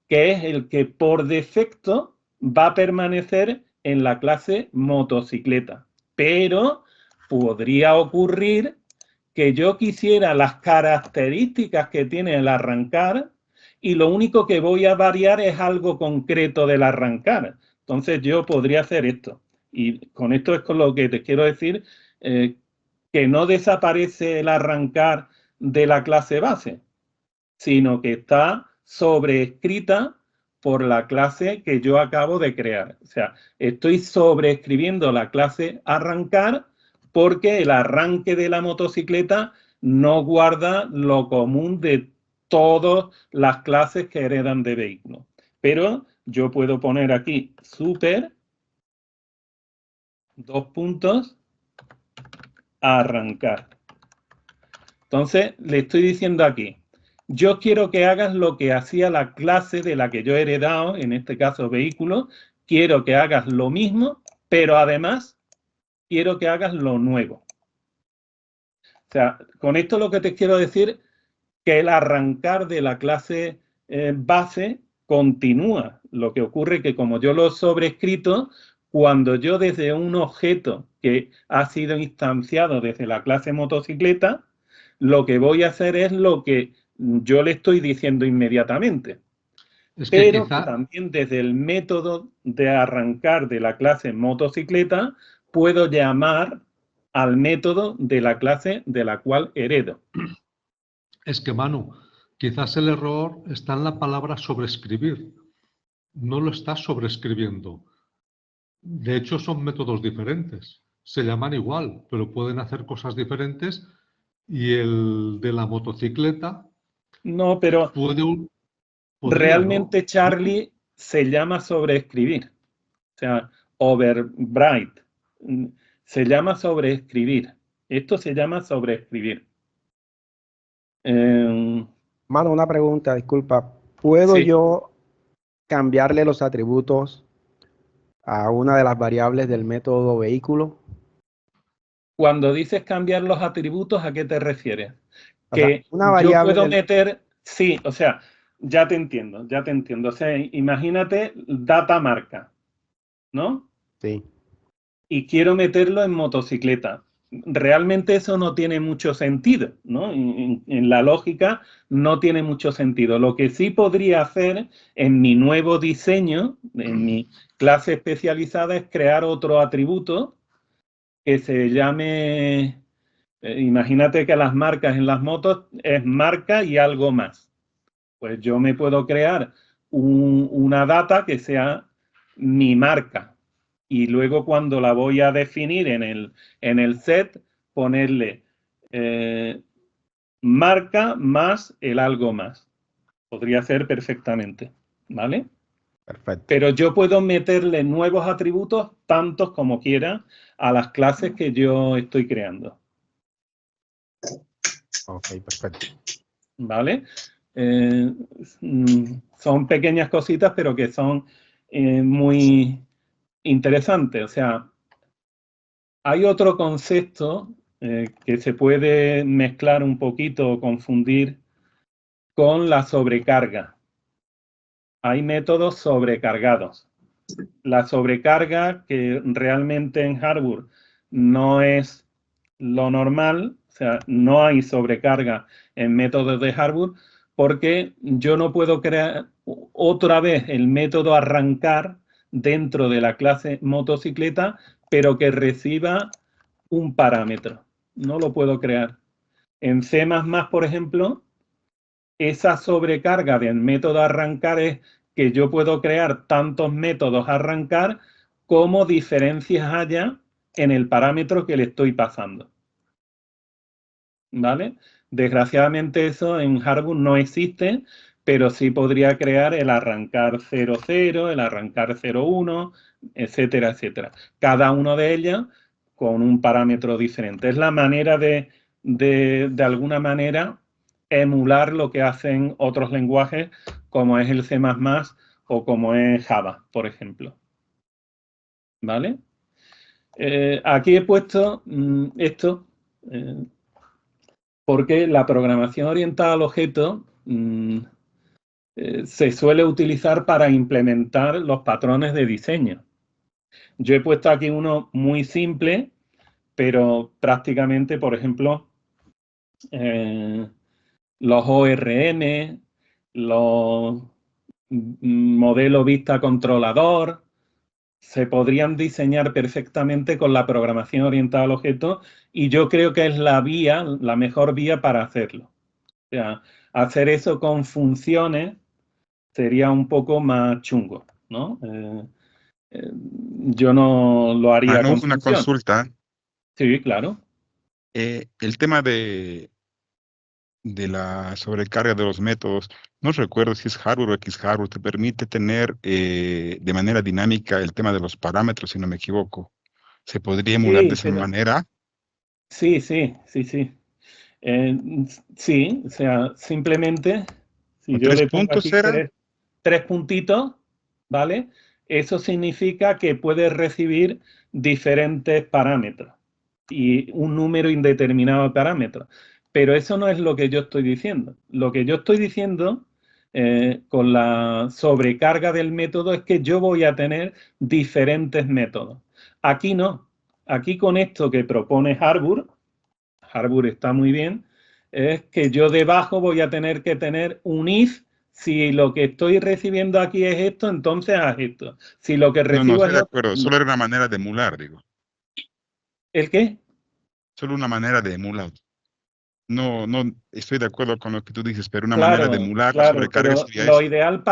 Speaker 2: que es el que por defecto va a permanecer en la clase motocicleta. Pero podría ocurrir que yo quisiera las características que tiene el arrancar y lo único que voy a variar es algo concreto del arrancar. Entonces yo podría hacer esto. Y con esto es con lo que te quiero decir, que no desaparece el arrancar de la clase base, sino que está sobreescrita por la clase que yo acabo de crear. O sea, estoy sobreescribiendo la clase arrancar porque el arranque de la motocicleta no guarda lo común de todas las clases que heredan de vehículo. Pero yo puedo poner aquí super, arrancar. Entonces, le estoy diciendo aquí, yo quiero que hagas lo que hacía la clase de la que yo he heredado, en este caso vehículo, quiero que hagas lo mismo, pero además quiero que hagas lo nuevo. O sea, con esto lo que te quiero decir que el arrancar de la clase base continúa. Lo que ocurre que como yo lo he sobrescrito, cuando yo desde un objeto que ha sido instanciado desde la clase motocicleta, lo que voy a hacer es lo que yo le estoy diciendo inmediatamente. Pero también desde el método de arrancar de la clase motocicleta, puedo llamar al método de la clase de la cual heredo.
Speaker 8: Es que, Manu, quizás el error está en la palabra sobreescribir. No lo estás sobreescribiendo. De hecho, son métodos diferentes. Se llaman igual, pero pueden hacer cosas diferentes. Y el de la motocicleta...
Speaker 2: No, pero realmente, ¿no? Charlie se llama sobreescribir. O sea, overwrite. Se llama sobreescribir. Esto se llama sobreescribir.
Speaker 9: Mano, una pregunta, disculpa. ¿Puedo yo cambiarle los atributos a una de las variables del método vehículo?
Speaker 2: Cuando dices cambiar los atributos, ¿a qué te refieres? Que
Speaker 9: una variable
Speaker 2: yo puedo meter... Sí, o sea, ya te entiendo. O sea, imagínate data marca, ¿no?
Speaker 9: Sí.
Speaker 2: Y quiero meterlo en motocicleta. Realmente eso no tiene mucho sentido, ¿no? En la lógica no tiene mucho sentido. Lo que sí podría hacer en mi nuevo diseño, en mi clase especializada, es crear otro atributo que se llame... imagínate que las marcas en las motos es marca y algo más. Pues yo me puedo crear una data que sea mi marca. Y luego cuando la voy a definir en el set, ponerle marca más el algo más. Podría ser perfectamente, ¿vale?
Speaker 9: Perfecto.
Speaker 2: Pero yo puedo meterle nuevos atributos, tantos como quiera, a las clases que yo estoy creando.
Speaker 9: Ok, perfecto.
Speaker 2: ¿Vale? Son pequeñas cositas, pero que son muy interesante, o sea, hay otro concepto que se puede mezclar un poquito o confundir con la sobrecarga. Hay métodos sobrecargados. La sobrecarga, que realmente en hardware no es lo normal, o sea, no hay sobrecarga en métodos de hardware, porque yo no puedo crear otra vez el método arrancar dentro de la clase motocicleta, pero que reciba un parámetro. No lo puedo crear. En C++, por ejemplo, esa sobrecarga del método arrancar es que yo puedo crear tantos métodos arrancar como diferencias haya en el parámetro que le estoy pasando. ¿Vale? Desgraciadamente eso en hardware no existe, pero sí podría crear el arrancar 00, el arrancar 01, etcétera, etcétera. Cada uno de ellas con un parámetro diferente. Es la manera de alguna manera, emular lo que hacen otros lenguajes, como es el C++ o como es Java, por ejemplo. ¿Vale? Aquí he puesto esto, porque la programación orientada al objeto se suele utilizar para implementar los patrones de diseño. Yo he puesto aquí uno muy simple, pero prácticamente, por ejemplo, los ORM, los modelos vista controlador, se podrían diseñar perfectamente con la programación orientada al objeto, y yo creo que es la mejor vía para hacerlo. O sea, hacer eso con funciones sería un poco más chungo, ¿no? Yo no lo haría con
Speaker 10: Una
Speaker 2: funciones.
Speaker 10: consulta.
Speaker 2: Sí, claro.
Speaker 10: El tema de la sobrecarga de los métodos, no recuerdo si es hardware o X-hardware, te permite tener de manera dinámica el tema de los parámetros, si no me equivoco. ¿Se podría emular de
Speaker 2: Sí,
Speaker 10: esa manera?
Speaker 2: sí. Sí, o sea, simplemente, si
Speaker 10: ¿Con
Speaker 2: yo
Speaker 10: 3
Speaker 2: le pongo
Speaker 10: puntos
Speaker 2: aquí
Speaker 10: era?
Speaker 2: tres puntitos, ¿vale? Eso significa que puedes recibir diferentes parámetros y un número indeterminado de parámetros. Pero eso no es lo que yo estoy diciendo. Lo que yo estoy diciendo con la sobrecarga del método es que yo voy a tener diferentes métodos. Aquí no. Aquí con esto que propone Harbour está muy bien, es que yo debajo voy a tener que tener un if. Si lo que estoy recibiendo aquí es esto, entonces haz esto. Si lo que
Speaker 10: No,
Speaker 2: recibo
Speaker 10: estoy
Speaker 2: es
Speaker 10: de
Speaker 2: lo
Speaker 10: acuerdo. Solo era una manera de emular, digo.
Speaker 2: ¿El qué?
Speaker 10: Solo una manera de emular. No, estoy de acuerdo con lo que tú dices, pero una manera de
Speaker 2: Claro,
Speaker 10: emular la
Speaker 2: claro,
Speaker 10: sobrecarga
Speaker 2: pero
Speaker 10: sería eso.
Speaker 2: lo ideal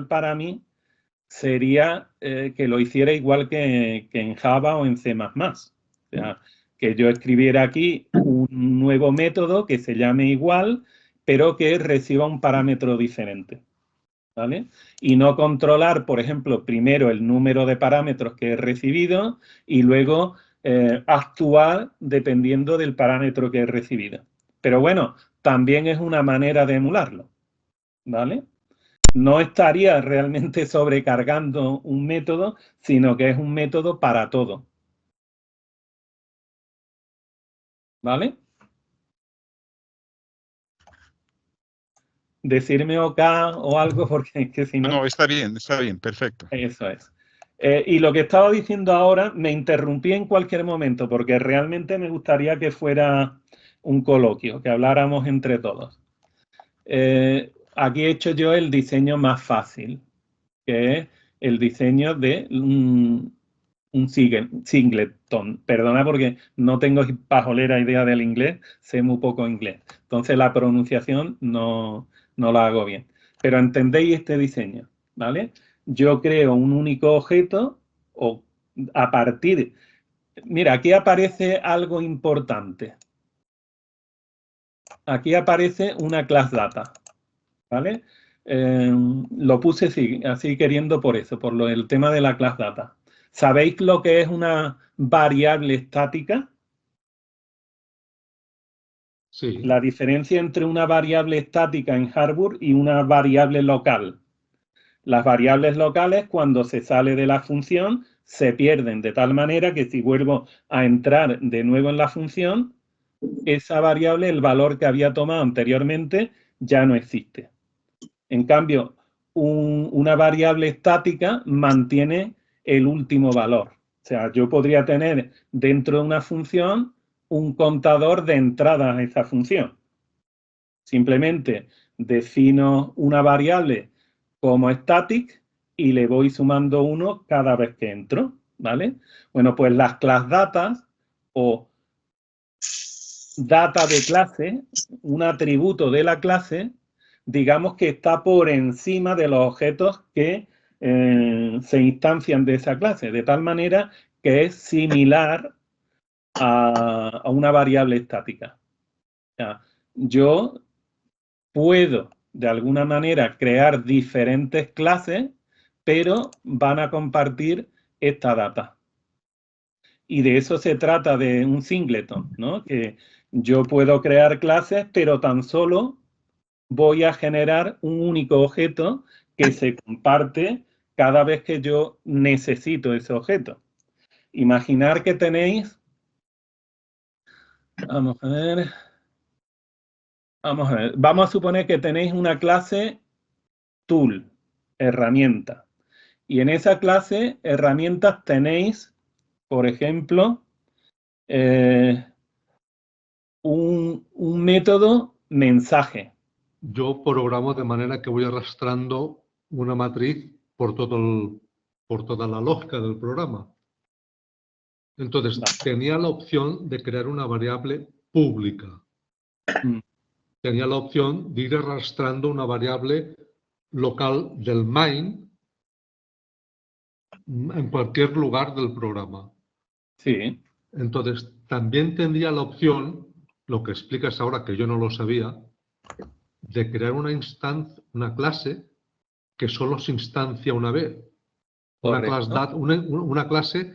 Speaker 2: para mí sería que lo hiciera igual que en Java o en C++. O sea, que yo escribiera aquí un nuevo método que se llame igual, pero que reciba un parámetro diferente. ¿Vale? Y no controlar, por ejemplo, primero el número de parámetros que he recibido y luego actuar dependiendo del parámetro que he recibido. Pero bueno, también es una manera de emularlo, ¿vale? No estaría realmente sobrecargando un método, sino que es un método para todo. ¿Vale? Decirme OK o algo, porque es que si no...
Speaker 10: No, está bien, perfecto.
Speaker 2: Eso es. Y lo que estaba diciendo ahora, me interrumpí en cualquier momento, porque realmente me gustaría que fuera un coloquio, que habláramos entre todos. Aquí he hecho yo el diseño más fácil, que es el diseño de un singleton. Perdona porque no tengo pajolera idea del inglés, sé muy poco inglés. Entonces la pronunciación no la hago bien. Pero entendéis este diseño, ¿vale? Yo creo un único objeto o a partir... Mira, aquí aparece algo importante. Aquí aparece una class data, ¿vale? Lo puse así queriendo por eso, por el tema de la class data. ¿Sabéis lo que es una variable estática?
Speaker 8: Sí.
Speaker 2: La diferencia entre una variable estática en hardware y una variable local. Las variables locales, cuando se sale de la función, se pierden de tal manera que si vuelvo a entrar de nuevo en la función, esa variable, el valor que había tomado anteriormente, ya no existe. En cambio, una variable estática mantiene el último valor. O sea, yo podría tener dentro de una función un contador de entradas a esa función. Simplemente defino una variable como static y le voy sumando 1 cada vez que entro, ¿vale? Bueno, pues las class datas o data de clase, un atributo de la clase, digamos que está por encima de los objetos que se instancian de esa clase, de tal manera que es similar a una variable estática. O sea, yo puedo, de alguna manera, crear diferentes clases, pero van a compartir esta data. Y de eso se trata de un singleton, ¿no? Que yo puedo crear clases, pero tan solo voy a generar un único objeto que se comparte cada vez que yo necesito ese objeto. Imaginar que tenéis, vamos a ver, vamos a suponer que tenéis una clase tool, herramienta. Y en esa clase, herramientas, tenéis, por ejemplo, un método mensaje.
Speaker 8: Yo programo de manera que voy arrastrando una matriz por toda la lógica del programa. Entonces, tenía la opción de crear una variable pública. Tenía la opción de ir arrastrando una variable local del main en cualquier lugar del programa.
Speaker 2: Sí.
Speaker 8: Entonces, también tendría la opción, lo que explicas ahora que yo no lo sabía, de crear una clase que solo se instancia una vez. Una clase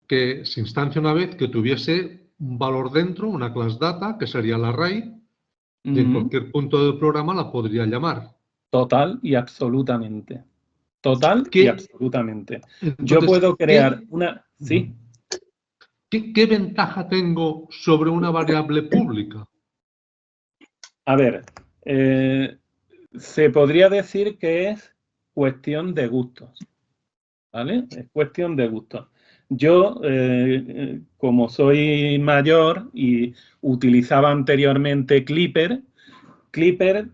Speaker 8: que se instancia una vez, que tuviese un valor dentro, una class data, que sería el array, y en cualquier punto del programa la podría llamar.
Speaker 2: Total y absolutamente. Total y absolutamente. Entonces, yo puedo crear una... ¿Sí?
Speaker 8: ¿Qué ventaja tengo sobre una variable pública?
Speaker 2: A ver, se podría decir que es cuestión de gustos, ¿vale? Es cuestión de gustos. Yo, como soy mayor y utilizaba anteriormente Clipper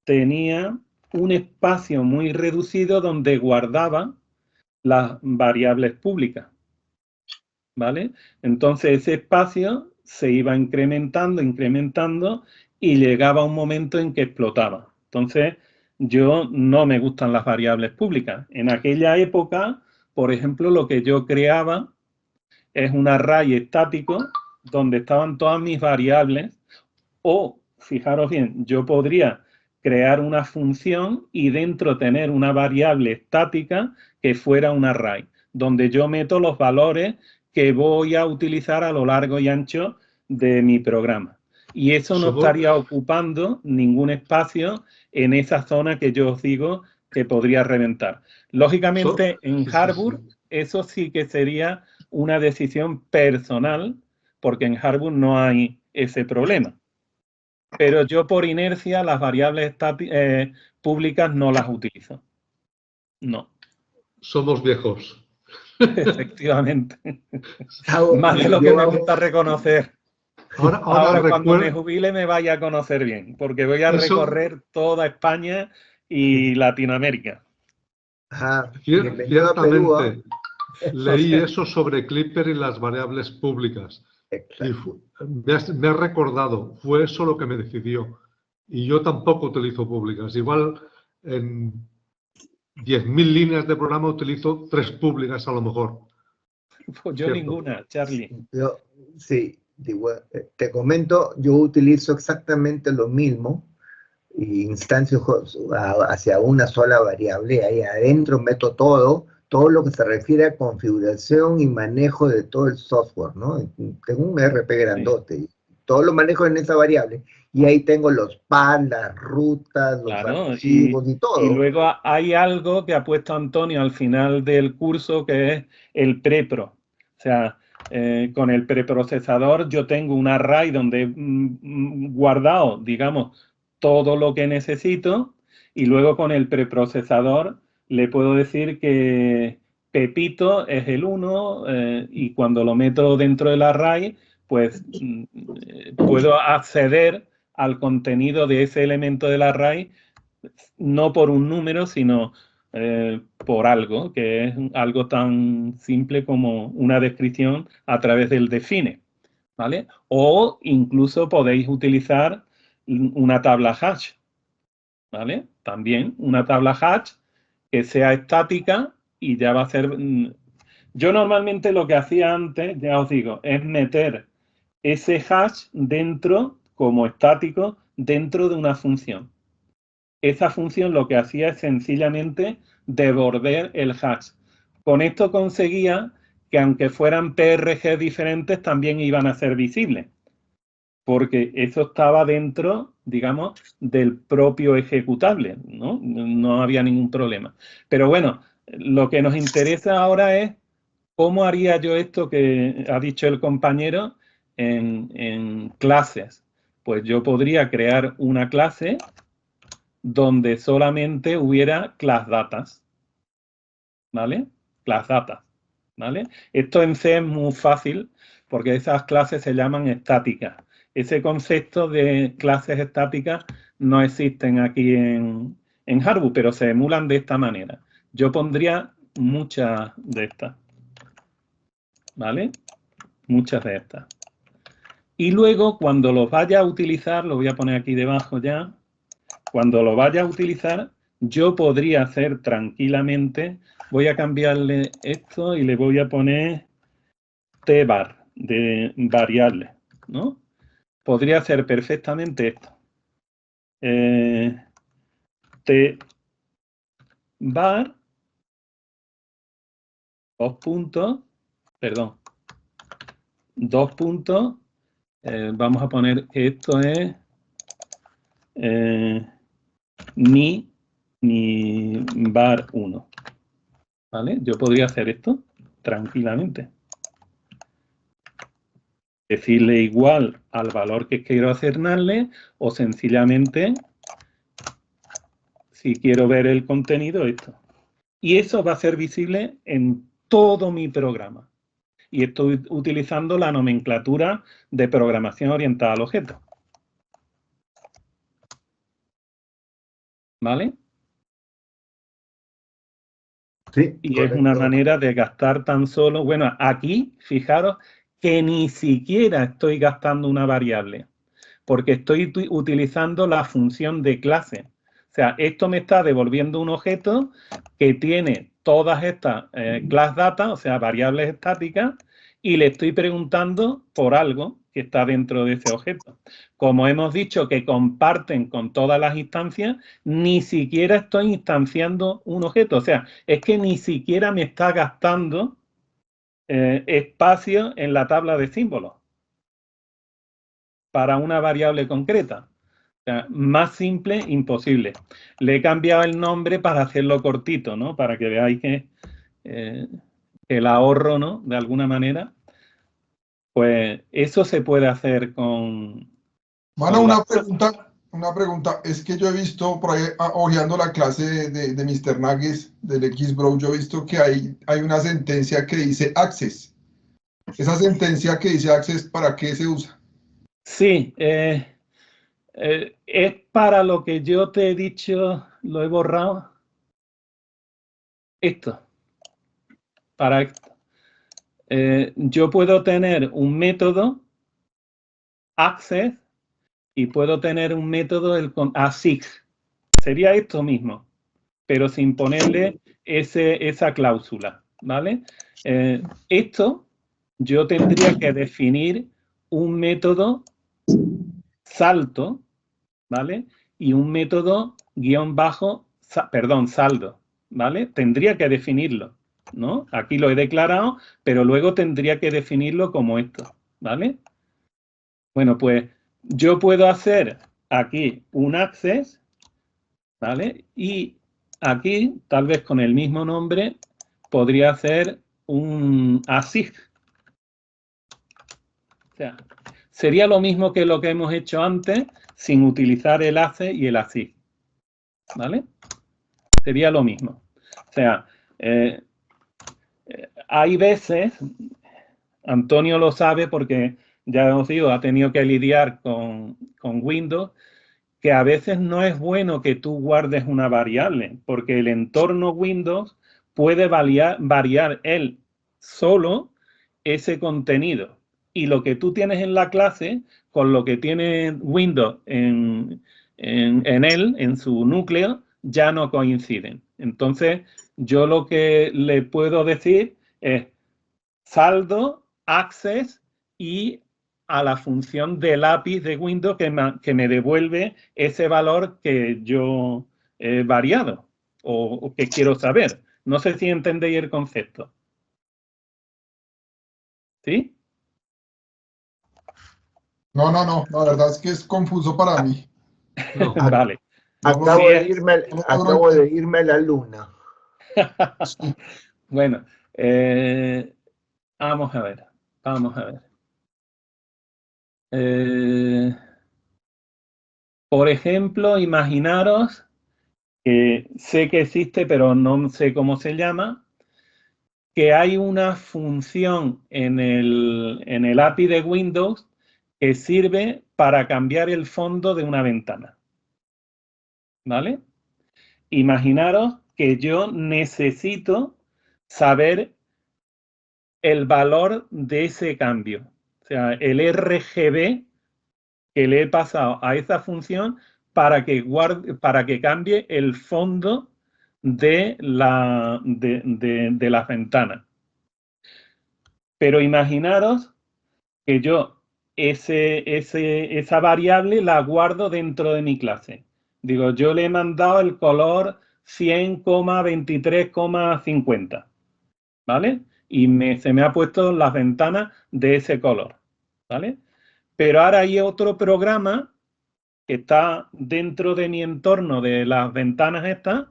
Speaker 2: tenía un espacio muy reducido donde guardaba las variables públicas, ¿vale? Entonces ese espacio se iba incrementando y llegaba un momento en que explotaba. Entonces yo no me gustan las variables públicas. En aquella época, por ejemplo, lo que yo creaba es un array estático donde estaban todas mis variables o, fijaros bien, yo podría crear una función y dentro tener una variable estática que fuera un array, donde yo meto los valores que voy a utilizar a lo largo y ancho de mi programa. Y eso no estaría ocupando ningún espacio en esa zona que yo os digo que podría reventar. Lógicamente, en Harbour, eso sí que sería una decisión personal, porque en Harbour no hay ese problema. Pero yo por inercia las variables públicas no las utilizo. No.
Speaker 8: Somos viejos.
Speaker 2: Efectivamente. Más de lo que me gusta reconocer. Ahora cuando me jubile me vaya a conocer bien, porque voy a recorrer toda España y Latinoamérica.
Speaker 8: Ciertamente, leí eso sobre Clipper y las variables públicas. Y me ha recordado, fue eso lo que me decidió. Y yo tampoco utilizo públicas. Igual en 10.000 líneas de programa utilizo 3 públicas a lo mejor.
Speaker 2: Pues yo ninguna, Charlie.
Speaker 3: Yo, sí, te comento, yo utilizo exactamente lo mismo. Instancio hacia una sola variable. Ahí adentro meto todo lo que se refiere a configuración y manejo de todo el software, ¿no? Tengo un RP grandote, todo lo manejo en esa variable. Y ahí tengo los paths, las rutas, los
Speaker 2: Claro,
Speaker 3: archivos y todo.
Speaker 2: y luego hay algo que ha puesto Antonio al final del curso que es el prepro. O sea, con el preprocesador yo tengo un array donde he guardado, digamos, todo lo que necesito y luego con el preprocesador le puedo decir que Pepito es el 1 y cuando lo meto dentro del array, pues puedo acceder al contenido de ese elemento del array no por un número, sino por algo, que es algo tan simple como una descripción a través del define, ¿vale? O incluso podéis utilizar una tabla hash, ¿vale? También una tabla hash que sea estática y ya va a ser... Yo normalmente lo que hacía antes, ya os digo, es meter ese hash dentro, como estático, dentro de una función. Esa función lo que hacía es sencillamente devolver el hash. Con esto conseguía que aunque fueran PRG diferentes, también iban a ser visibles. Porque eso estaba dentro, digamos, del propio ejecutable, ¿no? No había ningún problema. Pero bueno, lo que nos interesa ahora es cómo haría yo esto que ha dicho el compañero en clases. Pues yo podría crear una clase donde solamente hubiera class datas, ¿vale? Class datas, ¿vale? Esto en C es muy fácil porque esas clases se llaman estáticas. Ese concepto de clases estáticas no existen aquí en Hardware, pero se emulan de esta manera. Yo pondría muchas de estas, ¿vale? Muchas de estas. Y luego, cuando los vaya a utilizar, lo voy a poner aquí debajo ya, cuando lo vaya a utilizar, yo podría hacer tranquilamente, voy a cambiarle esto y le voy a poner tbar de variable, ¿no? Podría hacer perfectamente esto. Tbar, dos puntos, vamos a poner que esto es mi bar 1, ¿vale? Yo podría hacer esto tranquilamente. Decirle igual al valor que quiero asignarle o sencillamente, si quiero ver el contenido, esto. Y eso va a ser visible en todo mi programa. Y estoy utilizando la nomenclatura de programación orientada al objeto. ¿Vale?
Speaker 3: Sí,
Speaker 2: y
Speaker 3: correcto.
Speaker 2: es una manera de gastar tan solo, bueno, aquí, fijaros que ni siquiera estoy gastando una variable, porque estoy utilizando la función de clase. O sea, esto me está devolviendo un objeto que tiene todas estas class data, o sea, variables estáticas, y le estoy preguntando por algo que está dentro de ese objeto. Como hemos dicho que comparten con todas las instancias, ni siquiera estoy instanciando un objeto. O sea, es que ni siquiera me está gastando espacio en la tabla de símbolos para una variable concreta. O sea, más simple, imposible. Le he cambiado el nombre para hacerlo cortito, ¿no? Para que veáis que el ahorro, ¿no? De alguna manera. Pues eso se puede hacer con...
Speaker 5: Mano, una pregunta. Es que yo he visto por ahí, hojeando la clase de Mr. Nagues, del XBro, yo he visto que hay una sentencia que dice access. Esa sentencia que dice access, ¿para qué se usa?
Speaker 2: Sí, es para lo que yo te he dicho, lo he borrado. Esto. Para esto. Yo puedo tener un método access y puedo tener un método asig. Sería esto mismo, pero sin ponerle esa cláusula, ¿vale? Esto yo tendría que definir un método salto, ¿vale? Y un método saldo, ¿vale? Tendría que definirlo, ¿no? Aquí lo he declarado, pero luego tendría que definirlo como esto, ¿vale? Bueno, pues yo puedo hacer aquí un access, ¿vale? Y aquí, tal vez con el mismo nombre, podría hacer un asig. O sea, sería lo mismo que lo que hemos hecho antes sin utilizar el access y el asig, ¿vale? Sería lo mismo. O sea, hay veces, Antonio lo sabe porque ya os digo, ha tenido que lidiar con Windows, que a veces no es bueno que tú guardes una variable, porque el entorno Windows puede variar él solo ese contenido. Y lo que tú tienes en la clase, con lo que tiene Windows en él, en su núcleo, ya no coinciden. Entonces, yo lo que le puedo decir es saldo, access y a la función del API de Windows que me devuelve ese valor que yo he variado o que quiero saber. No sé si entendéis el concepto. ¿Sí?
Speaker 5: No, la verdad es que es confuso para mí.
Speaker 8: No.
Speaker 2: Vale.
Speaker 3: Acabo
Speaker 2: Sí,
Speaker 3: de irme a la luna.
Speaker 2: Bueno, vamos a ver. Vamos a ver. Por ejemplo, imaginaros que sé que existe, pero no sé cómo se llama, que hay una función en el API de Windows que sirve para cambiar el fondo de una ventana. ¿Vale? Imaginaros que yo necesito saber el valor de ese cambio. O sea, el RGB que le he pasado a esa función para que cambie el fondo de las ventanas. Pero imaginaros que yo esa variable la guardo dentro de mi clase. Digo, yo le he mandado el color 100,23,50, ¿vale? Y se me ha puesto las ventanas de ese color, ¿vale? Pero ahora hay otro programa que está dentro de mi entorno de las ventanas estas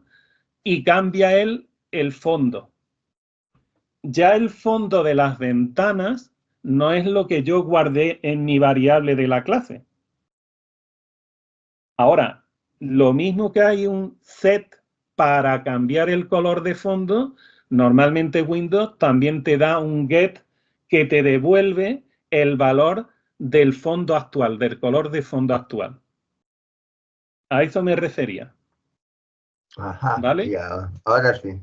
Speaker 2: y cambia él el fondo. Ya el fondo de las ventanas no es lo que yo guardé en mi variable de la clase. Ahora, lo mismo que hay un set para cambiar el color de fondo, normalmente Windows también te da un get que te devuelve el valor del fondo actual, del color de fondo actual. A eso me refería.
Speaker 3: Ajá,
Speaker 2: ¿Vale?
Speaker 3: ya, ahora sí.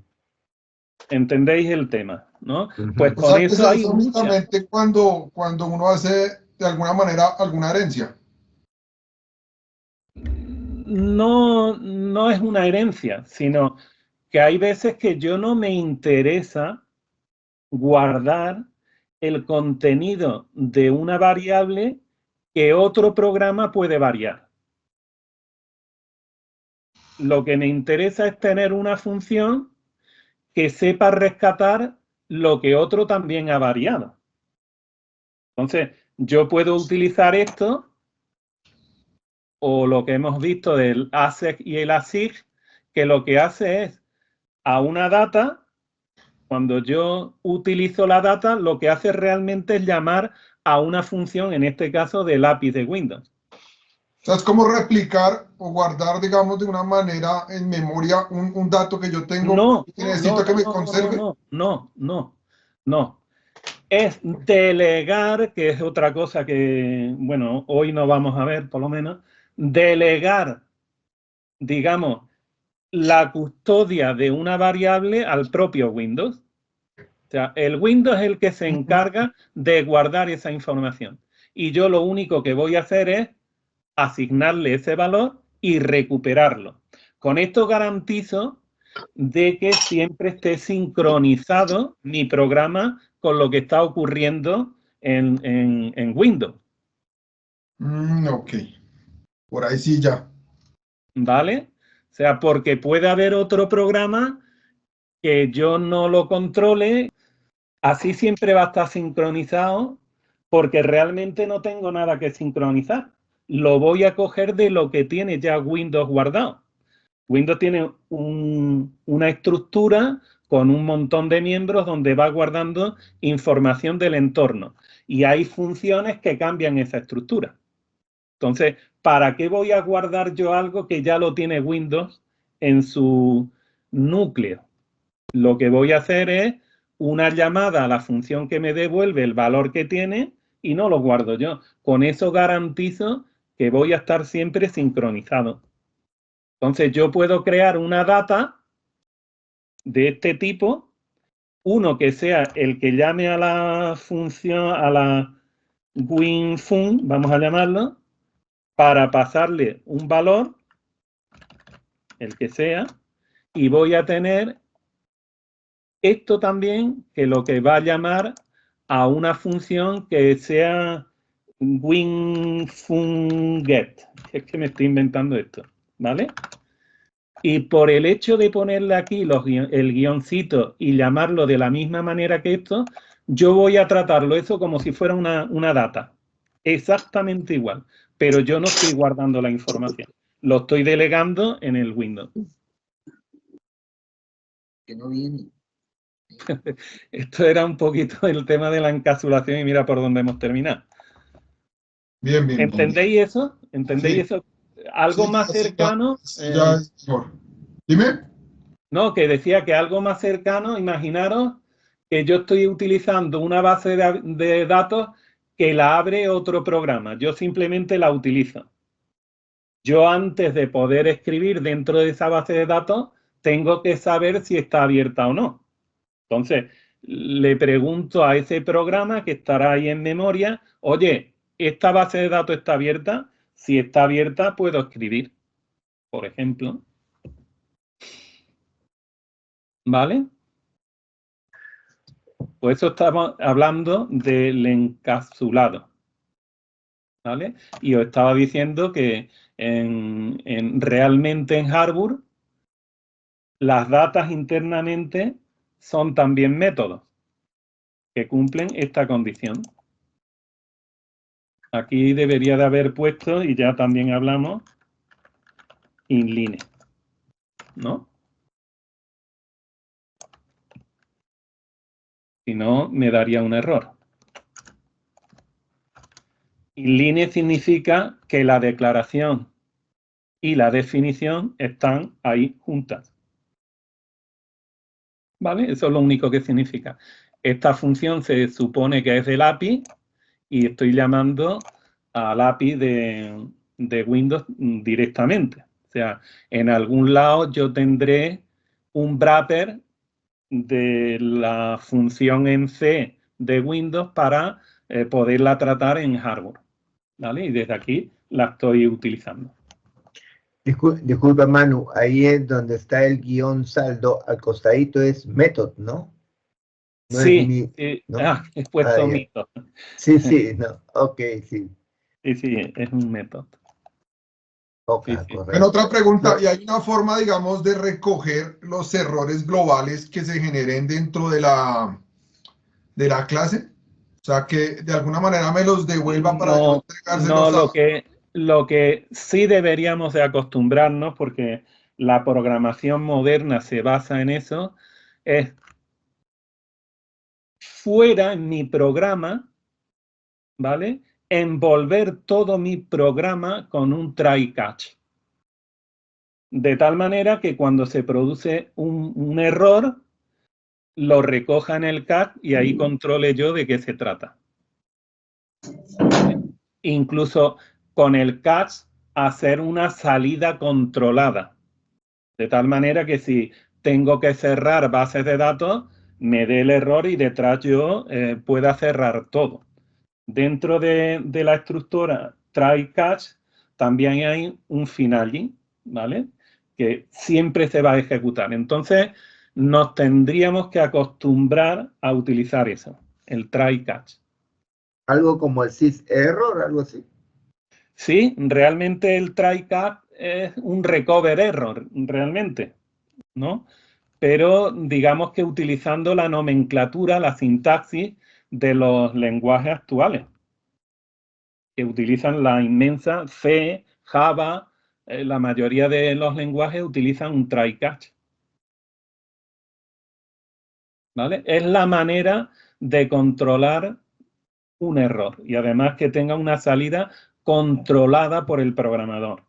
Speaker 2: ¿Entendéis el tema? ¿No? Pues
Speaker 5: O
Speaker 2: con
Speaker 5: sea, que
Speaker 2: eso hay
Speaker 5: es únicamente cuando uno hace de alguna manera alguna herencia.
Speaker 2: No es una herencia, sino que hay veces que yo no me interesa guardar el contenido de una variable que otro programa puede variar. Lo que me interesa es tener una función que sepa rescatar lo que otro también ha variado. Entonces, yo puedo utilizar esto o lo que hemos visto del ASEC y el ASIG, que lo que hace es a una data, cuando yo utilizo la data, lo que hace realmente es llamar a una función, en este caso del API de Windows.
Speaker 5: O sea, es como replicar o guardar, digamos, de una manera en memoria un dato que yo tengo y necesito que me conserve.
Speaker 2: No. Es delegar, que es otra cosa que, bueno, hoy no vamos a ver, por lo menos, delegar, digamos, la custodia de una variable al propio Windows. O sea, el Windows es el que se encarga de guardar esa información. Y yo lo único que voy a hacer es asignarle ese valor y recuperarlo. Con esto garantizo de que siempre esté sincronizado mi programa con lo que está ocurriendo en Windows.
Speaker 5: Ok, por ahí sí ya.
Speaker 2: ¿Vale? O sea, porque puede haber otro programa que yo no lo controle, así siempre va a estar sincronizado, porque realmente no tengo nada que sincronizar. Lo voy a coger de lo que tiene ya Windows guardado. Windows tiene una estructura con un montón de miembros donde va guardando información del entorno. Y hay funciones que cambian esa estructura. Entonces, ¿para qué voy a guardar yo algo que ya lo tiene Windows en su núcleo? Lo que voy a hacer es una llamada a la función que me devuelve el valor que tiene y no lo guardo yo. Con eso garantizo que voy a estar siempre sincronizado. Entonces, yo puedo crear una data de este tipo, uno que sea el que llame a la función, a la WinFun, vamos a llamarlo, para pasarle un valor, el que sea, y voy a tener esto también, que lo que va a llamar a una función que sea WinFunGet. Es que me estoy inventando esto, ¿vale? Y por el hecho de ponerle aquí el guioncito y llamarlo de la misma manera que esto, yo voy a tratarlo eso como si fuera una data. Exactamente igual. Pero yo no estoy guardando la información. Lo estoy delegando en el Windows.
Speaker 7: Que no viene.
Speaker 2: Esto era un poquito el tema de la encapsulación y mira por dónde hemos terminado.
Speaker 5: Bien, bien.
Speaker 2: ¿Entendéis
Speaker 5: bien.
Speaker 2: eso? ¿Entendéis
Speaker 5: Sí.
Speaker 2: eso? Algo
Speaker 5: Sí,
Speaker 2: más cercano.
Speaker 5: ya es mejor. Dime.
Speaker 2: No, que decía que algo más cercano, imaginaros que yo estoy utilizando una base de datos que la abre otro programa. Yo simplemente la utilizo. Yo antes de poder escribir dentro de esa base de datos, tengo que saber si está abierta o no. Entonces, le pregunto a ese programa que estará ahí en memoria, oye, ¿esta base de datos está abierta? Si está abierta, puedo escribir, por ejemplo. ¿Vale? Pues eso estamos hablando del encapsulado. ¿Vale? Y os estaba diciendo que realmente en Harbour las datas internamente son también métodos que cumplen esta condición. Aquí debería de haber puesto, y ya también hablamos, inline, ¿no? Si no, me daría un error. Inline significa que la declaración y la definición están ahí juntas. ¿Vale? Eso es lo único que significa. Esta función se supone que es del API y estoy llamando al API de Windows directamente. O sea, en algún lado yo tendré un wrapper de la función en C de Windows para poderla tratar en hardware. ¿Vale? Y desde aquí la estoy utilizando.
Speaker 3: Disculpa, Manu, ahí es donde está el guión saldo, al costadito es method, ¿no? No
Speaker 2: sí,
Speaker 3: es ¿no?
Speaker 2: he puesto
Speaker 3: ya.
Speaker 2: método.
Speaker 3: Sí, no, ok, sí.
Speaker 2: Sí, es un método.
Speaker 3: Okay,
Speaker 2: sí.
Speaker 5: Bueno, otra pregunta,
Speaker 3: No.
Speaker 5: ¿y hay una forma, digamos, de recoger los errores globales que se generen dentro de la clase? O sea, que de alguna manera me los devuelva para yo entregárselos
Speaker 2: No, lo que sí deberíamos de acostumbrarnos, porque la programación moderna se basa en eso, es fuera en mi programa, ¿vale? Envolver todo mi programa con un try catch. De tal manera que cuando se produce un error, lo recoja en el catch y ahí controle yo de qué se trata. ¿Vale? Incluso con el catch hacer una salida controlada. De tal manera que si tengo que cerrar bases de datos, me dé el error y detrás yo pueda cerrar todo. Dentro de la estructura try catch también hay un finally, ¿vale? Que siempre se va a ejecutar. Entonces, nos tendríamos que acostumbrar a utilizar eso, el try catch.
Speaker 3: Algo como el syserror, algo así.
Speaker 2: Sí, realmente el try catch es un recover error, realmente, ¿no? Pero digamos que utilizando la nomenclatura, la sintaxis de los lenguajes actuales. que utilizan la inmensa C, Java, la mayoría de los lenguajes utilizan un try-catch. ¿Vale? Es la manera de controlar un error y además que tenga una salida controlada por el programador.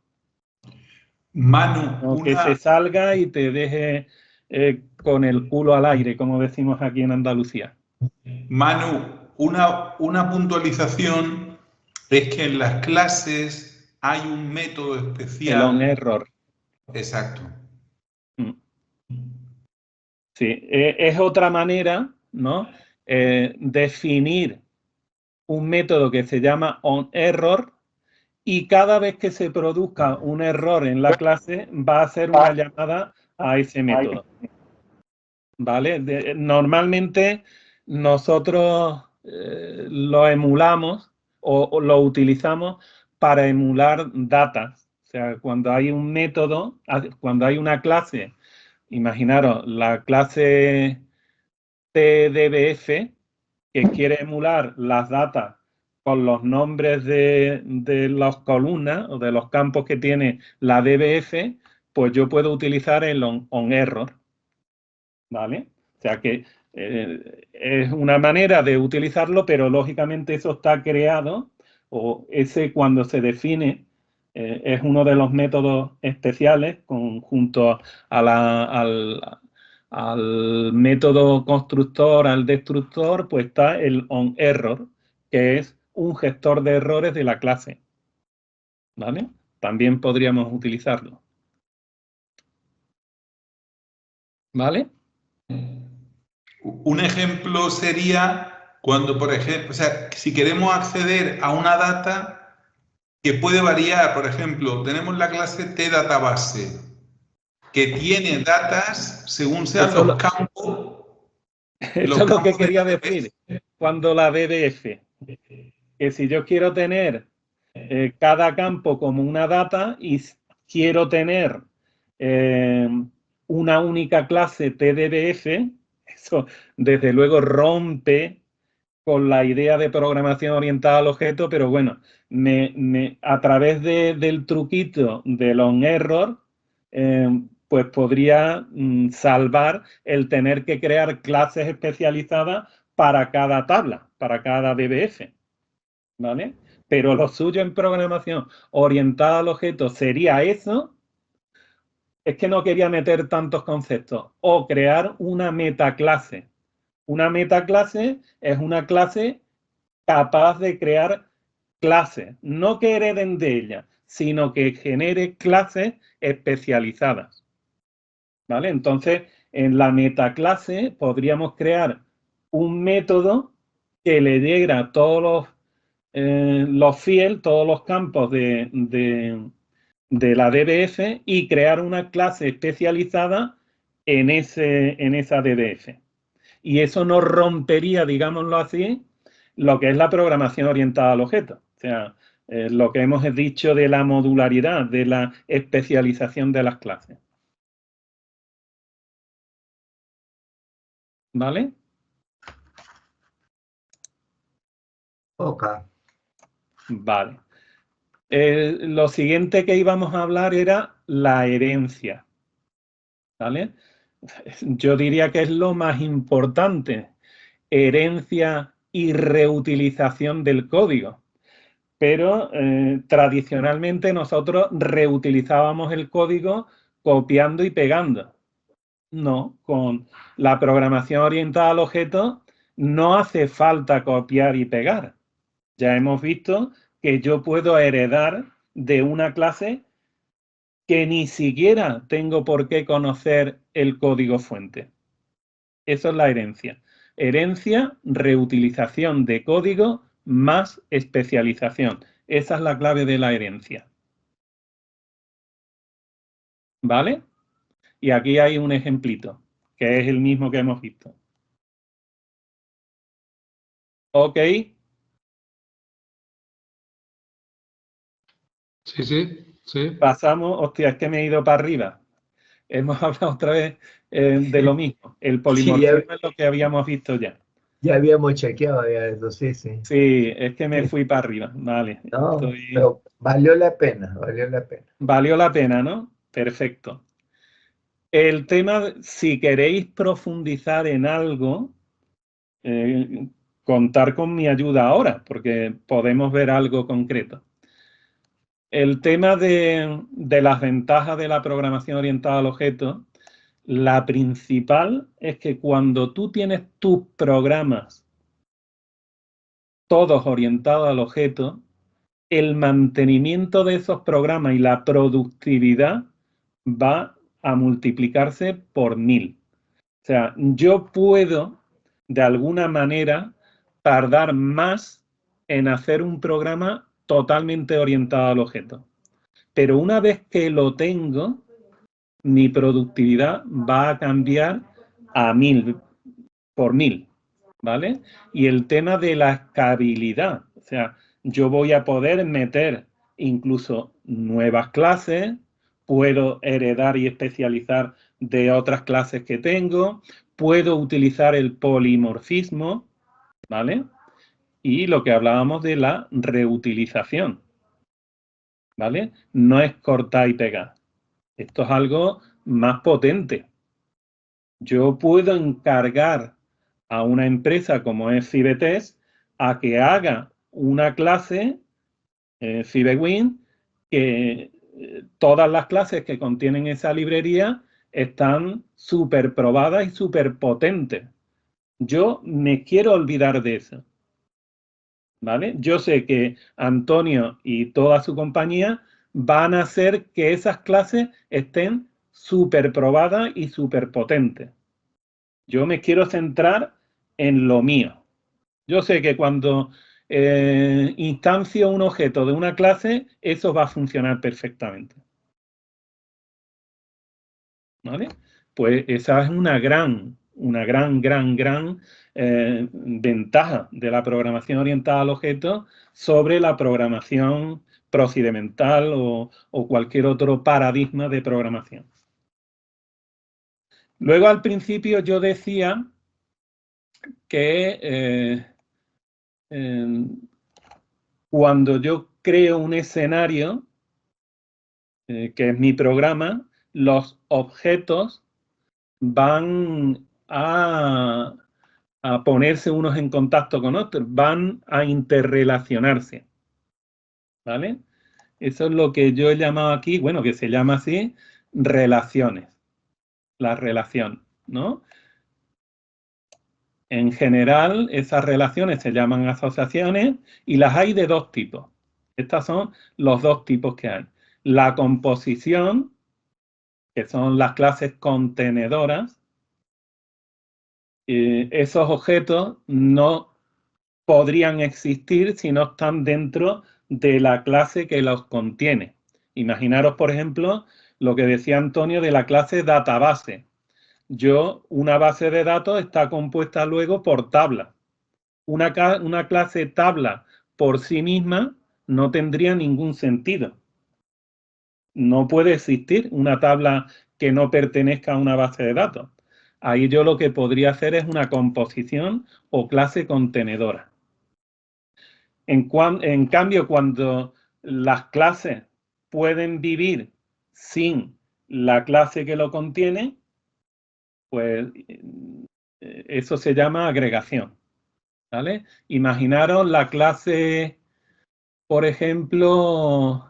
Speaker 1: Manu,
Speaker 2: No que se salga y te deje con el culo al aire, como decimos aquí en Andalucía.
Speaker 1: Manu, una puntualización es que en las clases hay un método especial.
Speaker 2: El on-error.
Speaker 1: Exacto.
Speaker 2: Sí, es otra manera, ¿no? Definir un método que se llama onError y cada vez que se produzca un error en la clase va a hacer una llamada a ese método. ¿Vale? Normalmente nosotros lo emulamos o lo utilizamos para emular datas. O sea, cuando hay un método, cuando hay una clase, imaginaros la clase TDBF que quiere emular las datas con los nombres de las columnas o de los campos que tiene la DBF, pues yo puedo utilizar el onError. ¿Vale? O sea que es una manera de utilizarlo, pero lógicamente eso está creado, o ese cuando se define, es uno de los métodos especiales junto a al método constructor, al destructor, pues está el onError, que es un gestor de errores de la clase. ¿Vale? También podríamos utilizarlo. ¿Vale?
Speaker 1: Un ejemplo sería cuando, por ejemplo, o sea, si queremos acceder a una data que puede variar, por ejemplo, tenemos la clase tDatabase, que tiene datas según sean los campos.
Speaker 2: Eso es lo que quería decir cuando la DDF. Que si yo quiero tener cada campo como una data y quiero tener una única clase TDBF, eso desde luego rompe con la idea de programación orientada al objeto, pero bueno, a través del truquito del onError, pues podría salvar el tener que crear clases especializadas para cada tabla, para cada DBF, ¿vale? Pero lo suyo en programación orientada al objeto sería eso. Es que no quería meter tantos conceptos. O crear una metaclase. Una metaclase es una clase capaz de crear clases, no que hereden de ella, sino que genere clases especializadas. ¿Vale? Entonces, en la metaclase podríamos crear un método que le diera todos los fields, todos los campos de la DBF y crear una clase especializada en esa DBF. Y eso no rompería, digámoslo así, lo que es la programación orientada al objeto. O sea, lo que hemos dicho de la modularidad, de la especialización de las clases. ¿Vale?
Speaker 3: Ok.
Speaker 2: Vale. Lo siguiente que íbamos a hablar era la herencia. ¿Vale? Yo diría que es lo más importante. Herencia y reutilización del código. Pero tradicionalmente nosotros reutilizábamos el código copiando y pegando. No, con la programación orientada al objeto no hace falta copiar y pegar. Ya hemos visto que yo puedo heredar de una clase que ni siquiera tengo por qué conocer el código fuente. Eso es la herencia. Herencia, reutilización de código más especialización. Esa es la clave de la herencia. ¿Vale? Y aquí hay un ejemplito, que es el mismo que hemos visto. ¿Ok?
Speaker 8: Sí.
Speaker 2: Pasamos, hostia, es que me he ido para arriba. Hemos hablado otra vez de lo mismo. El polimorfismo es lo que habíamos visto ya.
Speaker 3: Ya habíamos chequeado ya eso, sí, sí.
Speaker 2: Sí, es que me fui para arriba, vale.
Speaker 3: No, pero valió la pena, valió la pena.
Speaker 2: Valió la pena, ¿no? Perfecto. El tema, si queréis profundizar en algo, contar con mi ayuda ahora, porque podemos ver algo concreto. El tema de las ventajas de la programación orientada al objeto, la principal es que cuando tú tienes tus programas todos orientados al objeto, el mantenimiento de esos programas y la productividad va a multiplicarse por 1000. O sea, yo puedo, de alguna manera, tardar más en hacer un programa totalmente orientado al objeto. Pero una vez que lo tengo, mi productividad va a cambiar a 1000, por 1000, ¿vale? Y el tema de la escalabilidad, o sea, yo voy a poder meter incluso nuevas clases, puedo heredar y especializar de otras clases que tengo, puedo utilizar el polimorfismo, ¿vale? Y lo que hablábamos de la reutilización, ¿vale? No es cortar y pegar. Esto es algo más potente. Yo puedo encargar a una empresa como es Fibetex a que haga una clase, Fibewin, que todas las clases que contienen esa librería están súper probadas y súper potentes. Yo me quiero olvidar de eso, ¿vale? Yo sé que Antonio y toda su compañía van a hacer que esas clases estén súper probadas y súper potentes. Yo me quiero centrar en lo mío. Yo sé que cuando instancio un objeto de una clase, eso va a funcionar perfectamente. ¿Vale? Pues esa es una gran ventaja de la programación orientada al objeto sobre la programación procedimental o cualquier otro paradigma de programación. Luego, al principio, yo decía que cuando yo creo un escenario, que es mi programa, los objetos van a ponerse unos en contacto con otros, van a interrelacionarse, ¿vale? Eso es lo que yo he llamado aquí, bueno, que se llama así, relaciones, la relación, ¿no? En general, esas relaciones se llaman asociaciones y las hay de dos tipos. Estos son los dos tipos que hay. La composición, que son las clases contenedoras. Esos objetos no podrían existir si no están dentro de la clase que los contiene. Imaginaros, por ejemplo, lo que decía Antonio de la clase database. Una base de datos está compuesta luego por tablas. Una clase tabla por sí misma no tendría ningún sentido. No puede existir una tabla que no pertenezca a una base de datos. Ahí yo lo que podría hacer es una composición o clase contenedora. En cambio, cuando las clases pueden vivir sin la clase que lo contiene, pues eso se llama agregación, ¿vale? Imaginaros la clase, por ejemplo,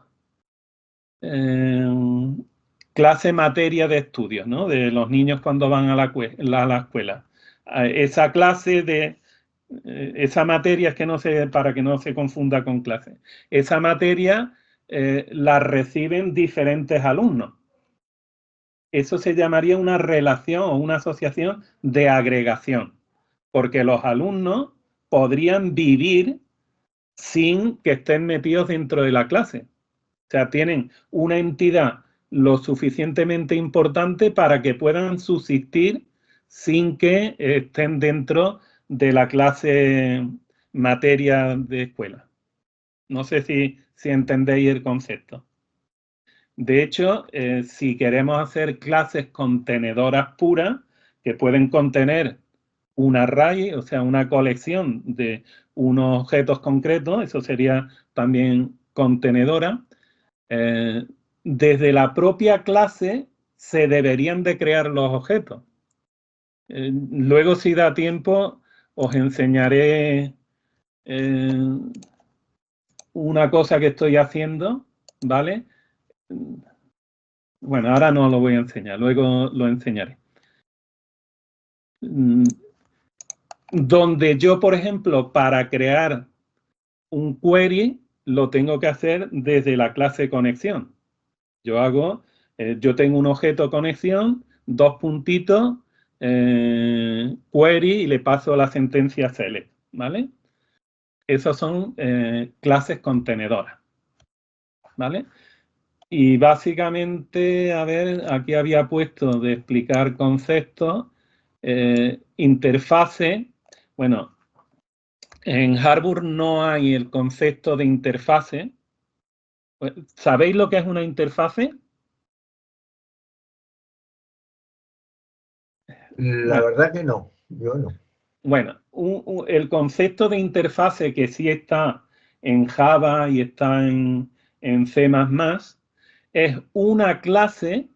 Speaker 2: clase materia de estudios, ¿no? De los niños cuando van a la escuela. Esa clase de esa materia, es que no sé, para que no se confunda con clase. Esa materia la reciben diferentes alumnos. Eso se llamaría una relación o una asociación de agregación, porque los alumnos podrían vivir sin que estén metidos dentro de la clase. O sea, tienen una entidad lo suficientemente importante para que puedan subsistir sin que estén dentro de la clase materia de escuela. No sé si entendéis el concepto. De hecho, si queremos hacer clases contenedoras puras, que pueden contener un array, o sea, una colección de unos objetos concretos, eso sería también contenedora. Desde la propia clase se deberían de crear los objetos. Luego, si da tiempo, os enseñaré una cosa que estoy haciendo, ¿vale? Bueno, ahora no lo voy a enseñar, luego lo enseñaré. Donde yo, por ejemplo, para crear un query, lo tengo que hacer desde la clase conexión. Yo tengo un objeto conexión, dos puntitos, query, y le paso la sentencia select, ¿vale? Esas son clases contenedoras, ¿vale? Y básicamente, a ver, aquí había puesto de explicar conceptos, interfase. Bueno, en Harvard no hay el concepto de interfase. ¿Sabéis lo que es una interfase?
Speaker 3: La verdad que no, yo no.
Speaker 2: Bueno, el concepto de interfase que sí está en Java y está en C++, es una clase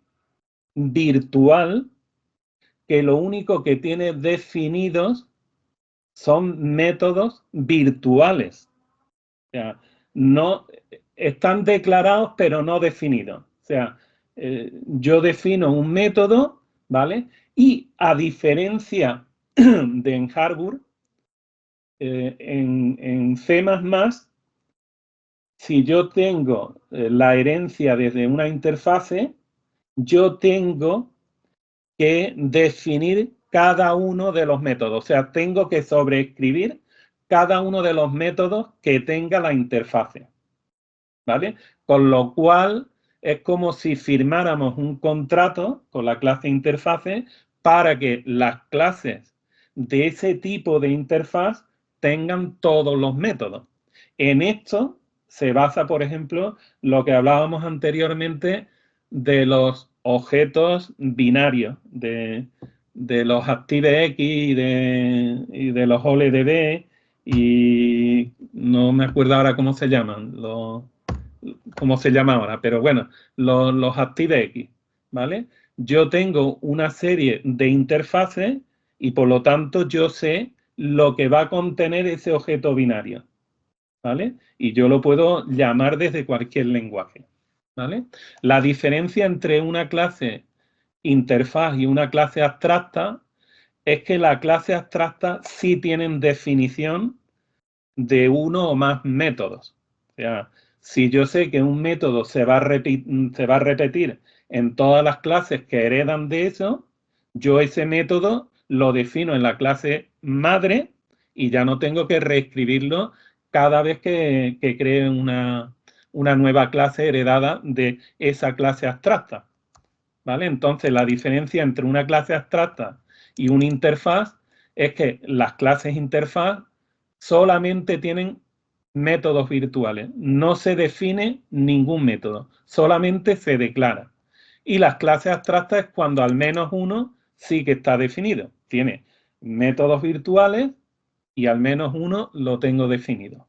Speaker 2: virtual que lo único que tiene definidos son métodos virtuales. O sea, no están declarados pero no definidos. O sea, yo defino un método, ¿vale? Y a diferencia de en Harvard, en C++, si yo tengo la herencia desde una interfase, yo tengo que definir cada uno de los métodos. O sea, tengo que sobreescribir cada uno de los métodos que tenga la interfase, ¿vale? Con lo cual, es como si firmáramos un contrato con la clase interfase para que las clases de ese tipo de interfaz tengan todos los métodos. En esto se basa, por ejemplo, lo que hablábamos anteriormente de los objetos binarios, de los ActiveX y de los OLEDB, y no me acuerdo ahora cómo se llaman, cómo se llama ahora, pero bueno, los ActiveX, ¿vale? Yo tengo una serie de interfaces y por lo tanto yo sé lo que va a contener ese objeto binario, ¿vale? Y yo lo puedo llamar desde cualquier lenguaje, ¿vale? La diferencia entre una clase interfaz y una clase abstracta es que la clase abstracta sí tienen definición de uno o más métodos. O sea, si yo sé que un método se va a repetir en todas las clases que heredan de eso, yo ese método lo defino en la clase madre y ya no tengo que reescribirlo cada vez que cree una nueva clase heredada de esa clase abstracta, ¿vale? Entonces, la diferencia entre una clase abstracta y una interfaz es que las clases interfaz solamente tienen métodos virtuales. No se define ningún método, solamente se declara. Y las clases abstractas es cuando al menos uno sí que está definido. Tiene métodos virtuales y al menos uno lo tengo definido.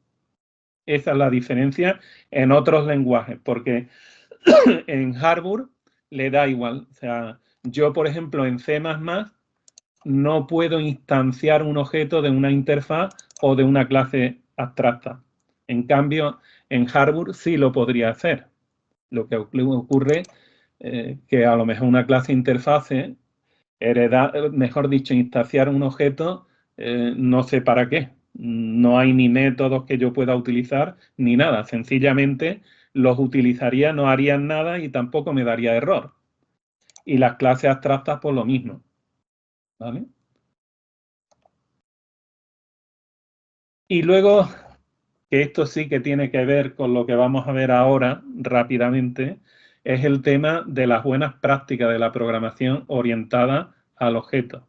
Speaker 2: Esa es la diferencia en otros lenguajes, porque en Harvard le da igual. O sea, yo, por ejemplo, en C++ no puedo instanciar un objeto de una interfaz o de una clase abstracta. En cambio, en Harvard sí lo podría hacer. Lo que ocurre que a lo mejor una clase interfase, mejor dicho, instanciar un objeto, no sé para qué. No hay ni métodos que yo pueda utilizar, ni nada. Sencillamente los utilizaría, no harían nada y tampoco me daría error. Y las clases abstractas, por lo mismo. ¿Vale? Y luego, que esto sí que tiene que ver con lo que vamos a ver ahora rápidamente, es el tema de las buenas prácticas de la programación orientada al objeto.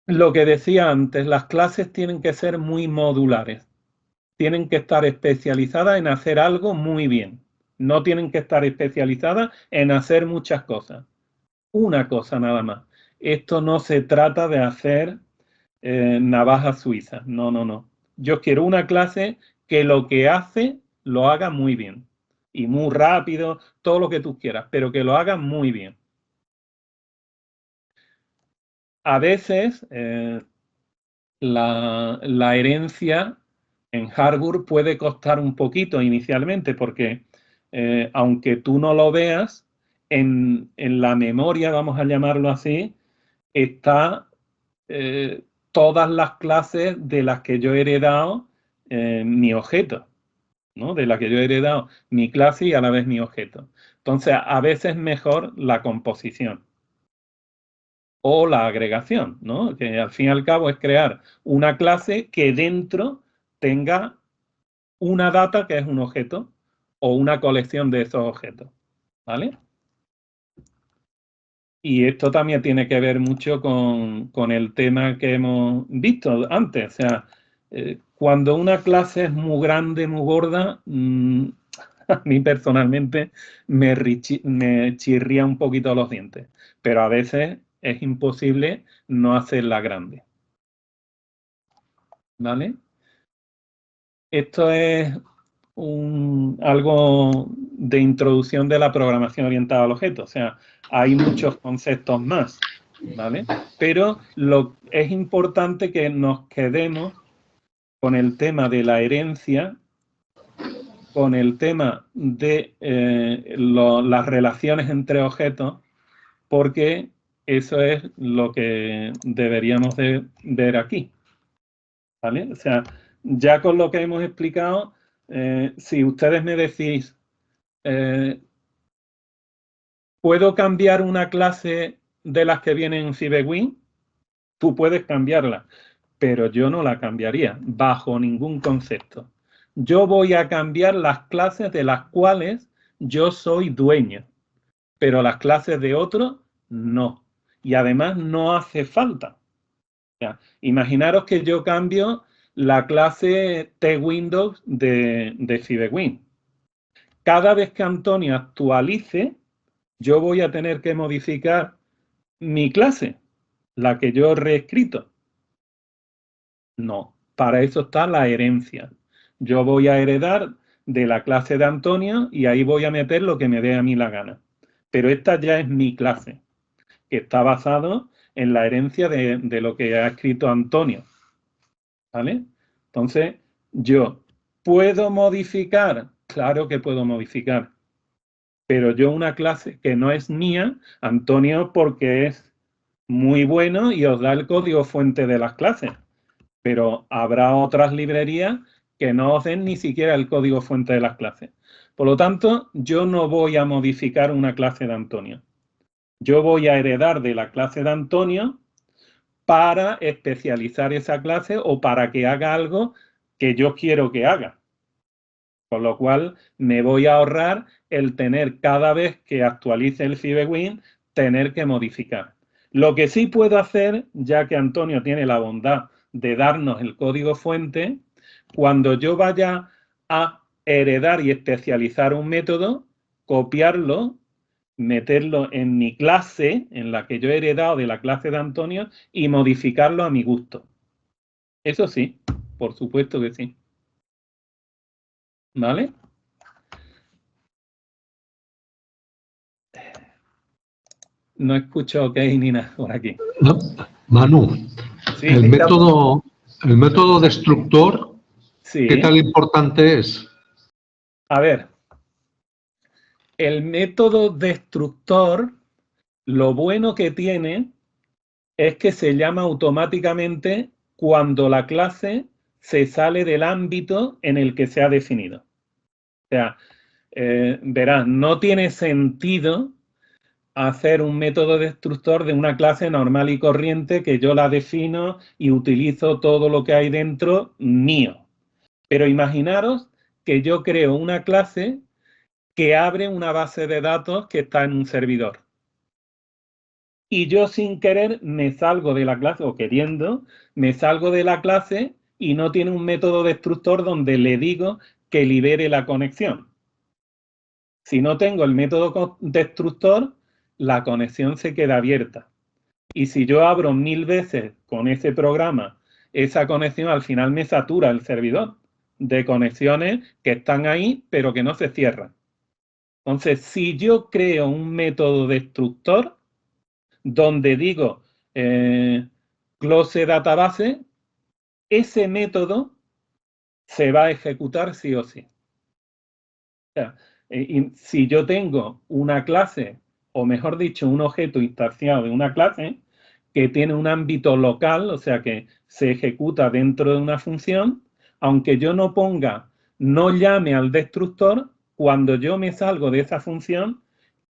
Speaker 2: Lo que decía antes, las clases tienen que ser muy modulares. Tienen que estar especializadas en hacer algo muy bien. No tienen que estar especializadas en hacer muchas cosas. una cosa nada más. Esto no se trata de hacer navajas suizas. No, no, no. Yo quiero una clase que lo que hace lo haga muy bien. Y muy rápido, todo lo que tú quieras, pero que lo haga muy bien. A veces la herencia en Harvard puede costar un poquito inicialmente porque aunque tú no lo veas, en la memoria, vamos a llamarlo así, está todas las clases de las que yo he heredado mi objeto, ¿no? De las que yo he heredado mi clase y a la vez mi objeto. Entonces, a veces es mejor la composición o la agregación, ¿no? Que al fin y al cabo es crear una clase que dentro tenga una data que es un objeto o una colección de esos objetos, ¿vale? Y esto también tiene que ver mucho con el tema que hemos visto antes. O sea, cuando una clase es muy grande, muy gorda, a mí personalmente me chirría un poquito los dientes. Pero a veces es imposible no hacerla grande. ¿Vale? Esto es algo de introducción de la programación orientada al objeto. O sea, hay muchos conceptos más, ¿vale? Pero es importante que nos quedemos con el tema de la herencia, con el tema de las relaciones entre objetos, porque eso es lo que deberíamos de ver aquí, ¿vale? O sea, ya con lo que hemos explicado, si ustedes me decís, ¿puedo cambiar una clase de las que vienen en CibeWin? Tú puedes cambiarla, pero yo no la cambiaría bajo ningún concepto. Yo voy a cambiar las clases de las cuales yo soy dueño, pero las clases de otros no. Y además no hace falta. O sea, imaginaros que yo cambio la clase TWindows de CibeWin. Cada vez que Antonio actualice, yo voy a tener que modificar mi clase, la que yo he reescrito. No, para eso está la herencia. Yo voy a heredar de la clase de Antonio y ahí voy a meter lo que me dé a mí la gana. Pero esta ya es mi clase, que está basado en la herencia de lo que ha escrito Antonio. ¿Vale? Entonces, yo puedo modificar, claro que puedo modificar, pero yo una clase que no es mía, Antonio porque es muy bueno y os da el código fuente de las clases, pero habrá otras librerías que no os den ni siquiera el código fuente de las clases. Por lo tanto, yo no voy a modificar una clase de Antonio. Yo voy a heredar de la clase de Antonio para especializar esa clase o para que haga algo que yo quiero que haga. Con lo cual, me voy a ahorrar el tener cada vez que actualice el CibeWin, tener que modificar. Lo que sí puedo hacer, ya que Antonio tiene la bondad de darnos el código fuente, cuando yo vaya a heredar y especializar un método, copiarlo, meterlo en mi clase, en la que yo he heredado de la clase de Antonio, y modificarlo a mi gusto. Eso sí, por supuesto que sí. ¿Vale? No escucho ok ni nada por aquí.
Speaker 8: No, Manu,
Speaker 2: Sí,
Speaker 8: el método destructor,
Speaker 2: sí.
Speaker 8: ¿qué tan importante es?
Speaker 2: A ver, el método destructor, lo bueno que tiene es que se llama automáticamente cuando la clase se sale del ámbito en el que se ha definido. O sea, verás, no tiene sentido hacer un método destructor de una clase normal y corriente que yo la defino y utilizo todo lo que hay dentro mío. Pero imaginaros que yo creo una clase que abre una base de datos que está en un servidor. Y yo sin querer me salgo de la clase, o queriendo, me salgo de la clase y no tiene un método destructor donde le digo que libere la conexión. Si no tengo el método destructor, la conexión se queda abierta. Y si yo abro 1000 veces con ese programa esa conexión, al final me satura el servidor de conexiones que están ahí, pero que no se cierran. Entonces, si yo creo un método destructor donde digo close database, ese método se va a ejecutar sí o sí. O sea, si yo tengo una clase, o mejor dicho, un objeto instanciado de una clase que tiene un ámbito local, o sea que se ejecuta dentro de una función, aunque yo no ponga, no llame al destructor, cuando yo me salgo de esa función,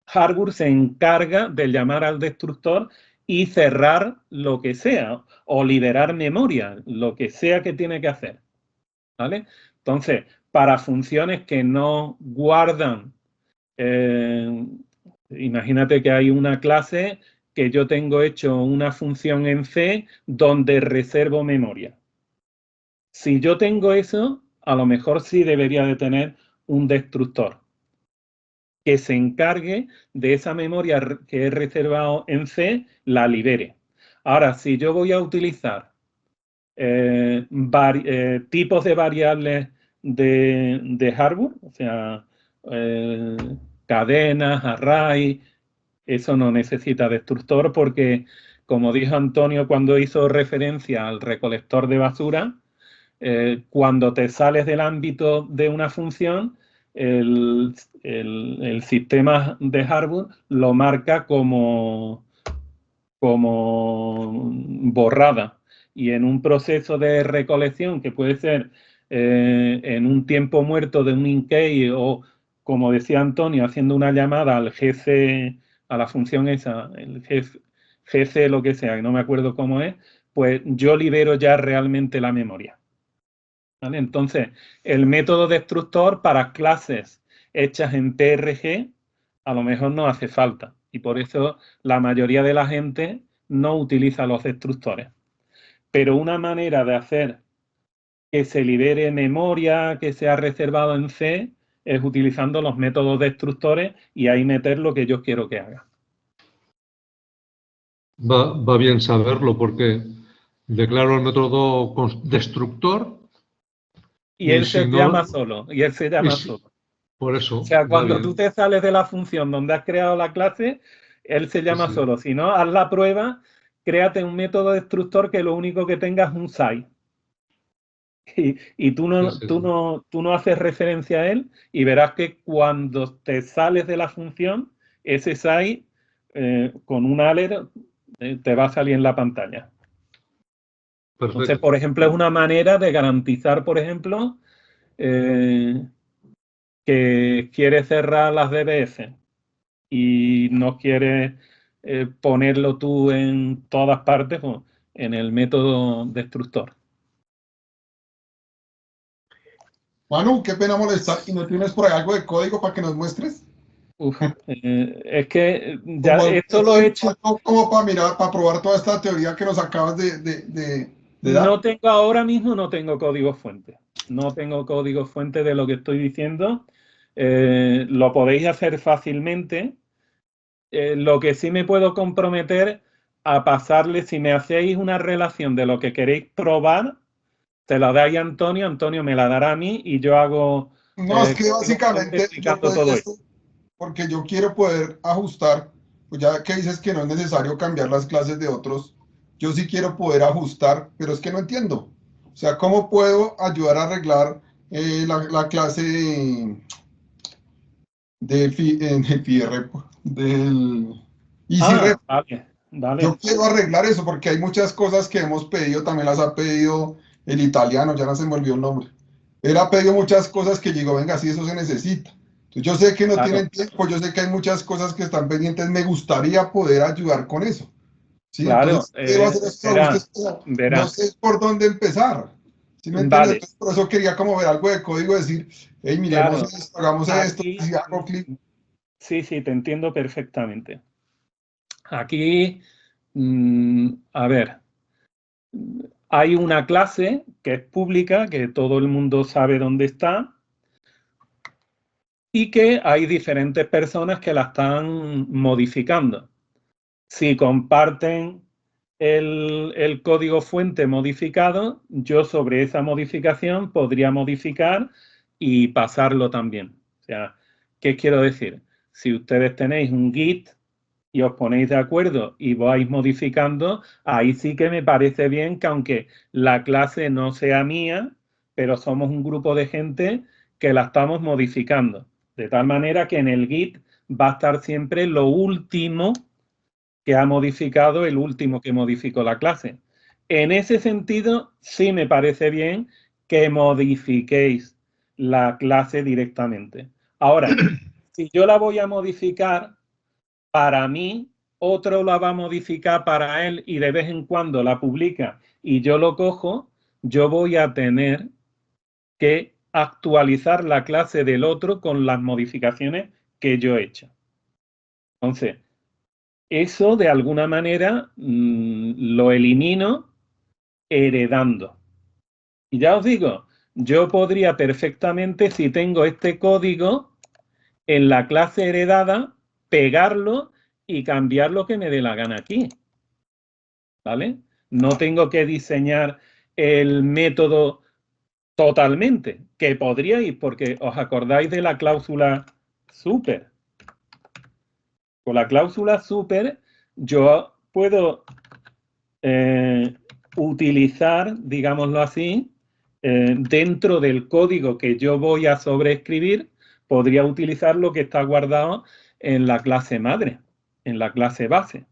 Speaker 2: Harbour se encarga de llamar al destructor y cerrar lo que sea, o liberar memoria, lo que sea que tiene que hacer. ¿Vale? Entonces, para funciones que no guardan, imagínate que hay una clase que yo tengo hecho una función en C donde reservo memoria. Si yo tengo eso, a lo mejor sí debería de tener un destructor que se encargue de esa memoria que he reservado en C, la libere. Ahora, si yo voy a utilizar tipos de variables de Harbour, o sea, cadenas, array, eso no necesita destructor porque, como dijo Antonio cuando hizo referencia al recolector de basura, cuando te sales del ámbito de una función, el sistema de Harbour lo marca como borrada. Y en un proceso de recolección que puede ser en un tiempo muerto de un in-key o, como decía Antonio, haciendo una llamada al GC, a la función esa, el GC lo que sea, que no me acuerdo cómo es, pues yo libero ya realmente la memoria. ¿Vale? Entonces, el método destructor para clases hechas en PRG a lo mejor no hace falta. Y por eso la mayoría de la gente no utiliza los destructores. Pero una manera de hacer que se libere memoria que se ha reservado en C es utilizando los métodos destructores y ahí meter lo que yo quiero que haga.
Speaker 8: Va bien saberlo porque declaro el método destructor
Speaker 2: y él se
Speaker 8: si
Speaker 2: llama
Speaker 8: no,
Speaker 2: solo. Y él se llama solo.
Speaker 8: Por eso.
Speaker 2: O sea,
Speaker 8: va
Speaker 2: cuando
Speaker 8: bien.
Speaker 2: tú te sales de la función donde has creado la clase, él se llama
Speaker 8: Sí.
Speaker 2: solo. Si no, haz la prueba, créate un método destructor que lo único que tenga es un site. Y tú no haces referencia a él y verás que cuando te sales de la función, ese site con un alert te va a salir en la pantalla.
Speaker 8: Perfecto.
Speaker 2: Entonces, por ejemplo, es una manera de garantizar, por ejemplo, que quieres cerrar las DBS y no quieres ponerlo tú en todas partes, pues, en el método destructor.
Speaker 5: Manu, qué pena molestar. ¿Y no tienes por ahí algo de código para que nos muestres?
Speaker 2: Es que ya esto lo he hecho.
Speaker 5: Como para mirar, para probar toda esta teoría que nos acabas de dar.
Speaker 2: No tengo ahora mismo, no tengo código fuente. No tengo código fuente de lo que estoy diciendo. Lo podéis hacer fácilmente. Lo que sí me puedo comprometer a pasarle, si me hacéis una relación de lo que queréis probar, te la dais a Antonio, Antonio me la dará a mí y yo hago...
Speaker 5: No, es que básicamente yo
Speaker 2: todo
Speaker 5: esto, porque yo quiero poder ajustar, pues ya que dices que no es necesario cambiar las clases de otros, yo sí quiero poder ajustar, pero es que no entiendo. O sea, ¿cómo puedo ayudar a arreglar la clase del EasyRep?
Speaker 2: Vale.
Speaker 5: Yo quiero arreglar eso porque hay muchas cosas que hemos pedido, también las ha pedido el italiano, ya no se me olvidó el nombre. Él ha pedido muchas cosas que llegó, venga, sí, eso se necesita. Entonces, yo sé que no tienen tiempo, yo sé que hay muchas cosas que están pendientes, me gustaría poder ayudar con eso. ¿Sí?
Speaker 2: Claro,
Speaker 5: entonces, quiero hacer esto, no sé por dónde empezar. ¿Sí me entiendes? Entonces, por eso quería como ver algo de código, decir, hey, miremos esto, hagamos esto, si hago clic.
Speaker 2: Sí, te entiendo perfectamente. Aquí, a ver, hay una clase que es pública, que todo el mundo sabe dónde está, y que hay diferentes personas que la están modificando. Si comparten el código fuente modificado, yo sobre esa modificación podría modificar y pasarlo también. O sea, ¿qué quiero decir? Si ustedes tenéis un Git y os ponéis de acuerdo y vais modificando, ahí sí que me parece bien que aunque la clase no sea mía, pero somos un grupo de gente que la estamos modificando. De tal manera que en el Git va a estar siempre lo último que ha modificado el último que modificó la clase. En ese sentido, sí me parece bien que modifiquéis la clase directamente. Ahora, si yo la voy a modificar para mí, otro la va a modificar para él y de vez en cuando la publica y yo lo cojo, yo voy a tener que actualizar la clase del otro con las modificaciones que yo he hecho. Entonces, eso de alguna manera lo elimino heredando. Y ya os digo, yo podría perfectamente, si tengo este código, en la clase heredada, pegarlo y cambiar lo que me dé la gana aquí. ¿Vale? No tengo que diseñar el método totalmente, que podríais, porque os acordáis de la cláusula super. Con la cláusula super yo puedo utilizar, digámoslo así, dentro del código que yo voy a sobreescribir, podría utilizar lo que está guardado en la clase madre, en la clase base.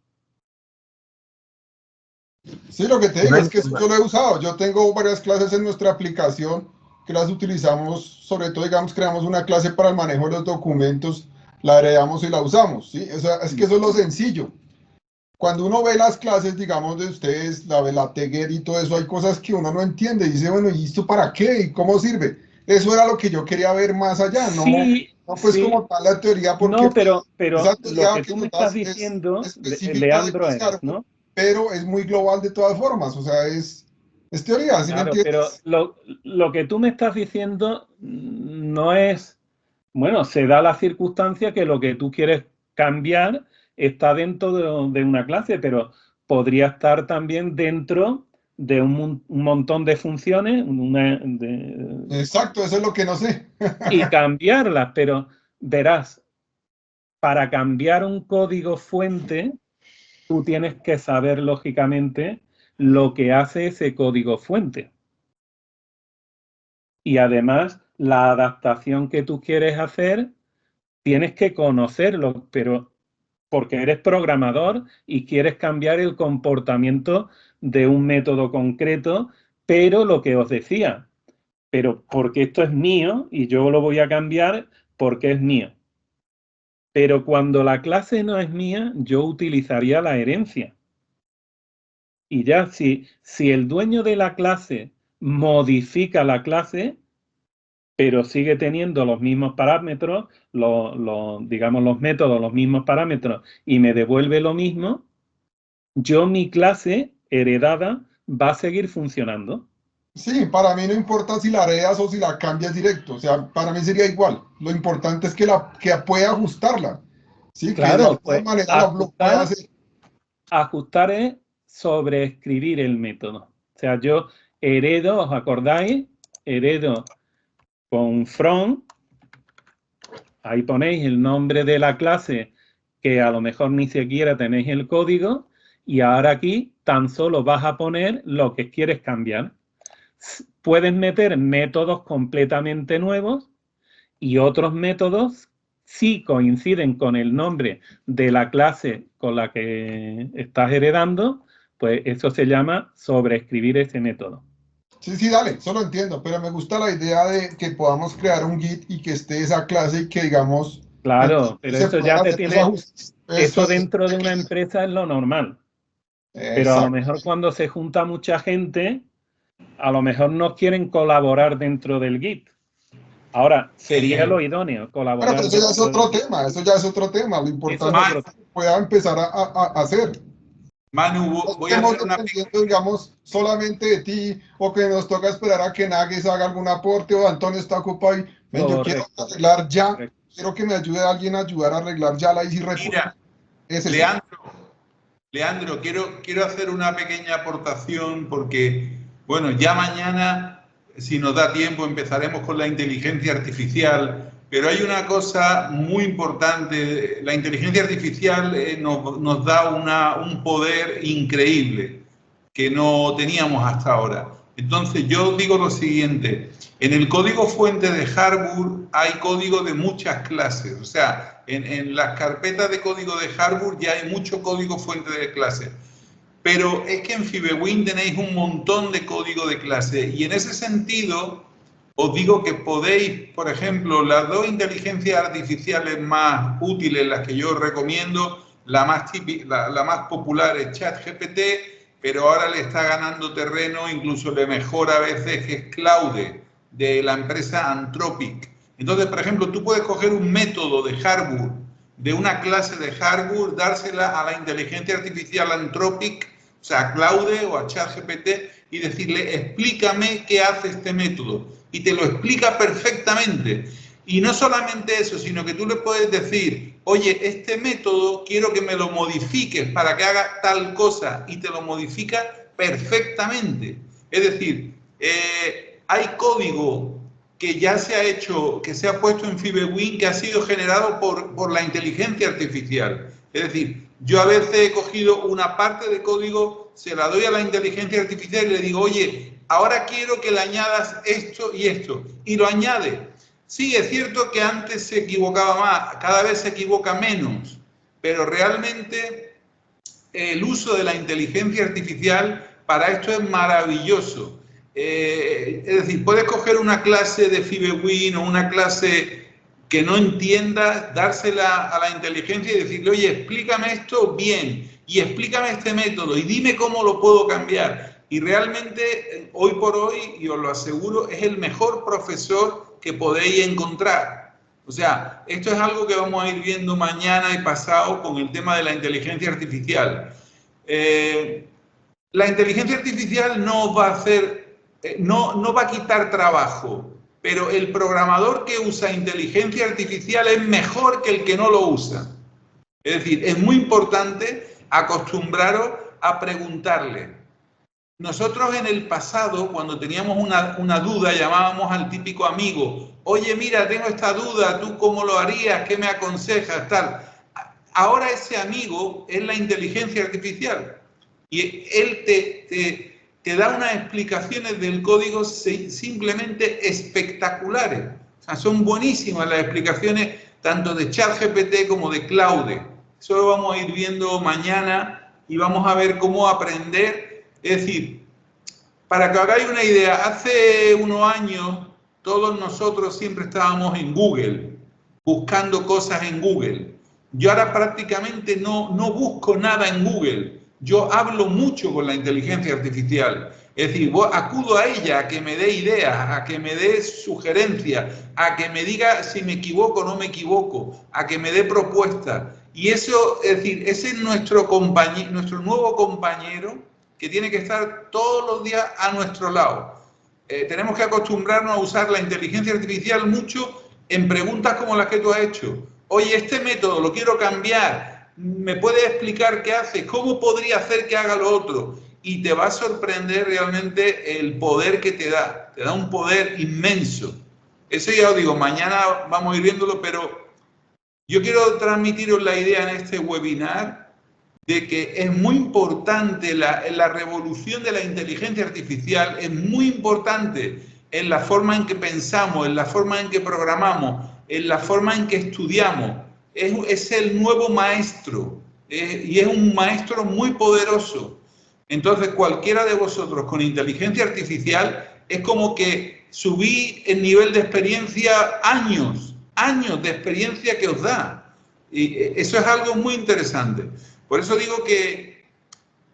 Speaker 5: Sí, lo que te digo es que yo lo he usado. Yo tengo varias clases en nuestra aplicación que las utilizamos, sobre todo, digamos, creamos una clase para el manejo de los documentos, la heredamos y la usamos, ¿sí? O sea, es que eso es lo sencillo. Cuando uno ve las clases, digamos, de ustedes, la Teger y todo eso, hay cosas que uno no entiende. Y dice, bueno, ¿y esto para qué? ¿Y cómo sirve? Eso era lo que yo quería ver más allá, ¿no?
Speaker 2: Sí,
Speaker 5: no pues
Speaker 2: sí.
Speaker 5: como tal la teoría, porque
Speaker 2: no, pero
Speaker 5: esa teoría
Speaker 2: lo que tú me estás diciendo, Leandro, es, ¿no?
Speaker 5: Pero es muy global de todas formas, o sea, es teoría, ¿sí me
Speaker 2: Claro,
Speaker 5: entiendes?
Speaker 2: pero lo que tú me estás diciendo no es, bueno, se da la circunstancia que lo que tú quieres cambiar está dentro de una clase, pero podría estar también dentro de un montón de funciones
Speaker 5: Exacto, eso es lo que no sé.
Speaker 2: y cambiarlas, pero verás, para cambiar un código fuente, tú tienes que saber, lógicamente, lo que hace ese código fuente. Y además, la adaptación que tú quieres hacer, tienes que conocerlo, pero porque eres programador y quieres cambiar el comportamiento de un método concreto, pero lo que os decía, pero porque esto es mío y yo lo voy a cambiar porque es mío. Pero cuando la clase no es mía, yo utilizaría la herencia. Y ya si el dueño de la clase modifica la clase, pero sigue teniendo los mismos parámetros, digamos los métodos, los mismos parámetros, y me devuelve lo mismo, yo mi clase heredada va a seguir funcionando.
Speaker 5: Sí, para mí no importa si la heredas o si la cambias directo, o sea, para mí sería igual. Lo importante es que pueda ajustarla, ¿sí? Que de
Speaker 2: Claro,
Speaker 5: alguna
Speaker 2: pues
Speaker 5: manera lo pueda hacer.
Speaker 2: ajustar es sobreescribir el método. O sea, yo heredo, ¿os acordáis? Heredo con from, ahí ponéis el nombre de la clase que a lo mejor ni siquiera tenéis el código y ahora aquí tan solo vas a poner lo que quieres cambiar. Puedes meter métodos completamente nuevos y otros métodos si coinciden con el nombre de la clase con la que estás heredando, pues eso se llama sobreescribir ese método.
Speaker 5: Sí, dale, eso lo entiendo, pero me gusta la idea de que podamos crear un Git y que esté esa clase y que digamos...
Speaker 2: Claro, pero eso ya te tiene... Eso dentro de una
Speaker 5: es.
Speaker 2: empresa es lo normal. Pero
Speaker 5: Exacto.
Speaker 2: a lo mejor cuando se junta mucha gente, a lo mejor no quieren colaborar dentro del Git. Ahora, sería lo idóneo, colaborar.
Speaker 5: Pero eso ya es otro tema, eso ya es otro tema. Lo importante es que pueda empezar a hacer.
Speaker 1: Manu, voy a hacer una...
Speaker 5: digamos, solamente de ti, o que nos toca esperar a que Nagues haga algún aporte, o Antonio está ocupado y yo quiero arreglar ya. Correcto. quiero que me ayude alguien a ayudar a arreglar ya la Easy Report.
Speaker 1: Mira,
Speaker 5: Ese sí.
Speaker 1: Leandro, quiero hacer una pequeña aportación porque, bueno, ya mañana, si nos da tiempo, empezaremos con la inteligencia artificial, pero hay una cosa muy importante. La inteligencia artificial nos da un poder increíble que no teníamos hasta ahora. Entonces, yo digo lo siguiente. En el código fuente de Harbour hay código de muchas clases. O sea, en las carpetas de código de Harbour ya hay mucho código fuente de clase. Pero es que en FibeWin tenéis un montón de código de clase. Y en ese sentido, os digo que podéis, por ejemplo, las dos inteligencias artificiales más útiles, las que yo os recomiendo, la más popular es ChatGPT, pero ahora le está ganando terreno, incluso le mejora a veces, que es Claude, de la empresa Anthropic. Entonces, por ejemplo, tú puedes coger un método de Harbour, de una clase de Harbour, dársela a la inteligencia artificial Anthropic, o sea, a Claude o a ChatGPT, y decirle, explícame qué hace este método. Y te lo explica perfectamente. Y no solamente eso, sino que tú le puedes decir, oye, este método quiero que me lo modifiques para que haga tal cosa, y te lo modifica perfectamente. Es decir, hay código que ya se ha hecho, que se ha puesto en FibeWin, que ha sido generado por la inteligencia artificial. Es decir, yo a veces he cogido una parte de código, se la doy a la inteligencia artificial y le digo, oye, ahora quiero que le añadas esto y esto, y lo añade. Sí, es cierto que antes se equivocaba más, cada vez se equivoca menos, pero realmente el uso de la inteligencia artificial para esto es maravilloso. Es decir, puedes coger una clase de FibeWin o una clase que no entiendas, dársela a la inteligencia y decirle, oye, explícame esto bien y explícame este método y dime cómo lo puedo cambiar. Y realmente, hoy por hoy, y os lo aseguro, es el mejor profesor que podéis encontrar. O sea, esto es algo que vamos a ir viendo mañana y pasado con el tema de la inteligencia artificial. La inteligencia artificial no va a hacer, no va a quitar trabajo, pero el programador que usa inteligencia artificial es mejor que el que no lo usa. Es decir, es muy importante acostumbraros a preguntarle. Nosotros en el pasado, cuando teníamos una duda, llamábamos al típico amigo, oye, mira, tengo esta duda, ¿tú cómo lo harías? ¿Qué me aconsejas? Tal. Ahora ese amigo es la inteligencia artificial y él te da unas explicaciones del código simplemente espectaculares. O sea, son buenísimas las explicaciones tanto de ChatGPT como de Claude. Eso lo vamos a ir viendo mañana y vamos a ver cómo aprender. Es decir, para que hagáis una idea, hace unos años todos nosotros siempre estábamos en Google, buscando cosas en Google. Yo ahora prácticamente no busco nada en Google. Yo hablo mucho con la inteligencia artificial. Es decir, acudo a ella a que me dé ideas, a que me dé sugerencias, a que me diga si me equivoco o no me equivoco, a que me dé propuestas. Y eso, es decir, ese es nuestro nuevo compañero que tiene que estar todos los días a nuestro lado. Tenemos que acostumbrarnos a usar la inteligencia artificial mucho en preguntas como las que tú has hecho. Oye, este método lo quiero cambiar, ¿me puedes explicar qué hace? ¿Cómo podría hacer que haga lo otro? Y te va a sorprender realmente el poder que te da un poder inmenso. Eso ya os digo, mañana vamos a ir viéndolo, pero yo quiero transmitiros la idea en este webinar de que es muy importante la revolución de la inteligencia artificial, es muy importante en la forma en que pensamos, en la forma en que programamos, en la forma en que estudiamos. Es el nuevo maestro y es un maestro muy poderoso. Entonces, cualquiera de vosotros con inteligencia artificial es como que subí el nivel de experiencia años de experiencia que os da. Y eso es algo muy interesante. Por eso digo que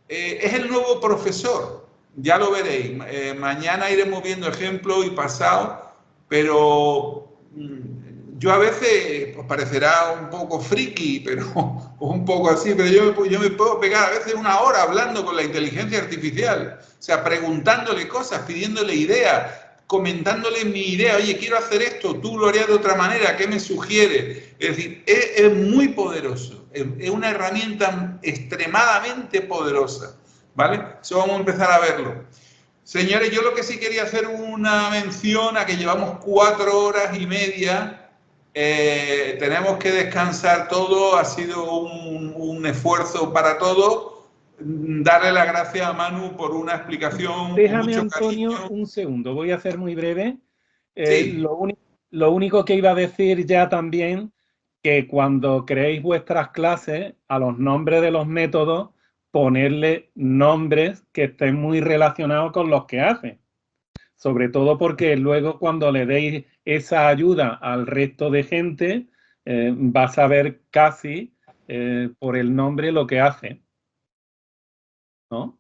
Speaker 1: es el nuevo profesor, ya lo veréis. Mañana iremos viendo ejemplos y pasado, pero yo a veces, pues parecerá un poco friki, o un poco así, pero yo me puedo pegar a veces una hora hablando con la inteligencia artificial, o sea, preguntándole cosas, pidiéndole ideas, comentándole mi idea, oye, quiero hacer esto, tú lo harías de otra manera, ¿qué me sugiere? Es decir, es muy poderoso, es una herramienta extremadamente poderosa, ¿vale? Eso vamos a empezar a verlo. Señores, yo lo que sí quería hacer una mención a que llevamos 4 horas y media, tenemos que descansar todo, ha sido un esfuerzo para todos. Darle las gracias a Manu por una explicación.
Speaker 2: Déjame,
Speaker 1: con mucho
Speaker 2: Antonio,
Speaker 1: cariño.
Speaker 2: un segundo, voy a ser muy breve.
Speaker 1: Sí.
Speaker 2: Lo único que iba a decir ya también, que cuando creéis vuestras clases, a los nombres de los métodos, ponerle nombres que estén muy relacionados con los que hacen. Sobre todo porque luego cuando le deis esa ayuda al resto de gente, vas a ver casi por el nombre lo que hace, ¿no?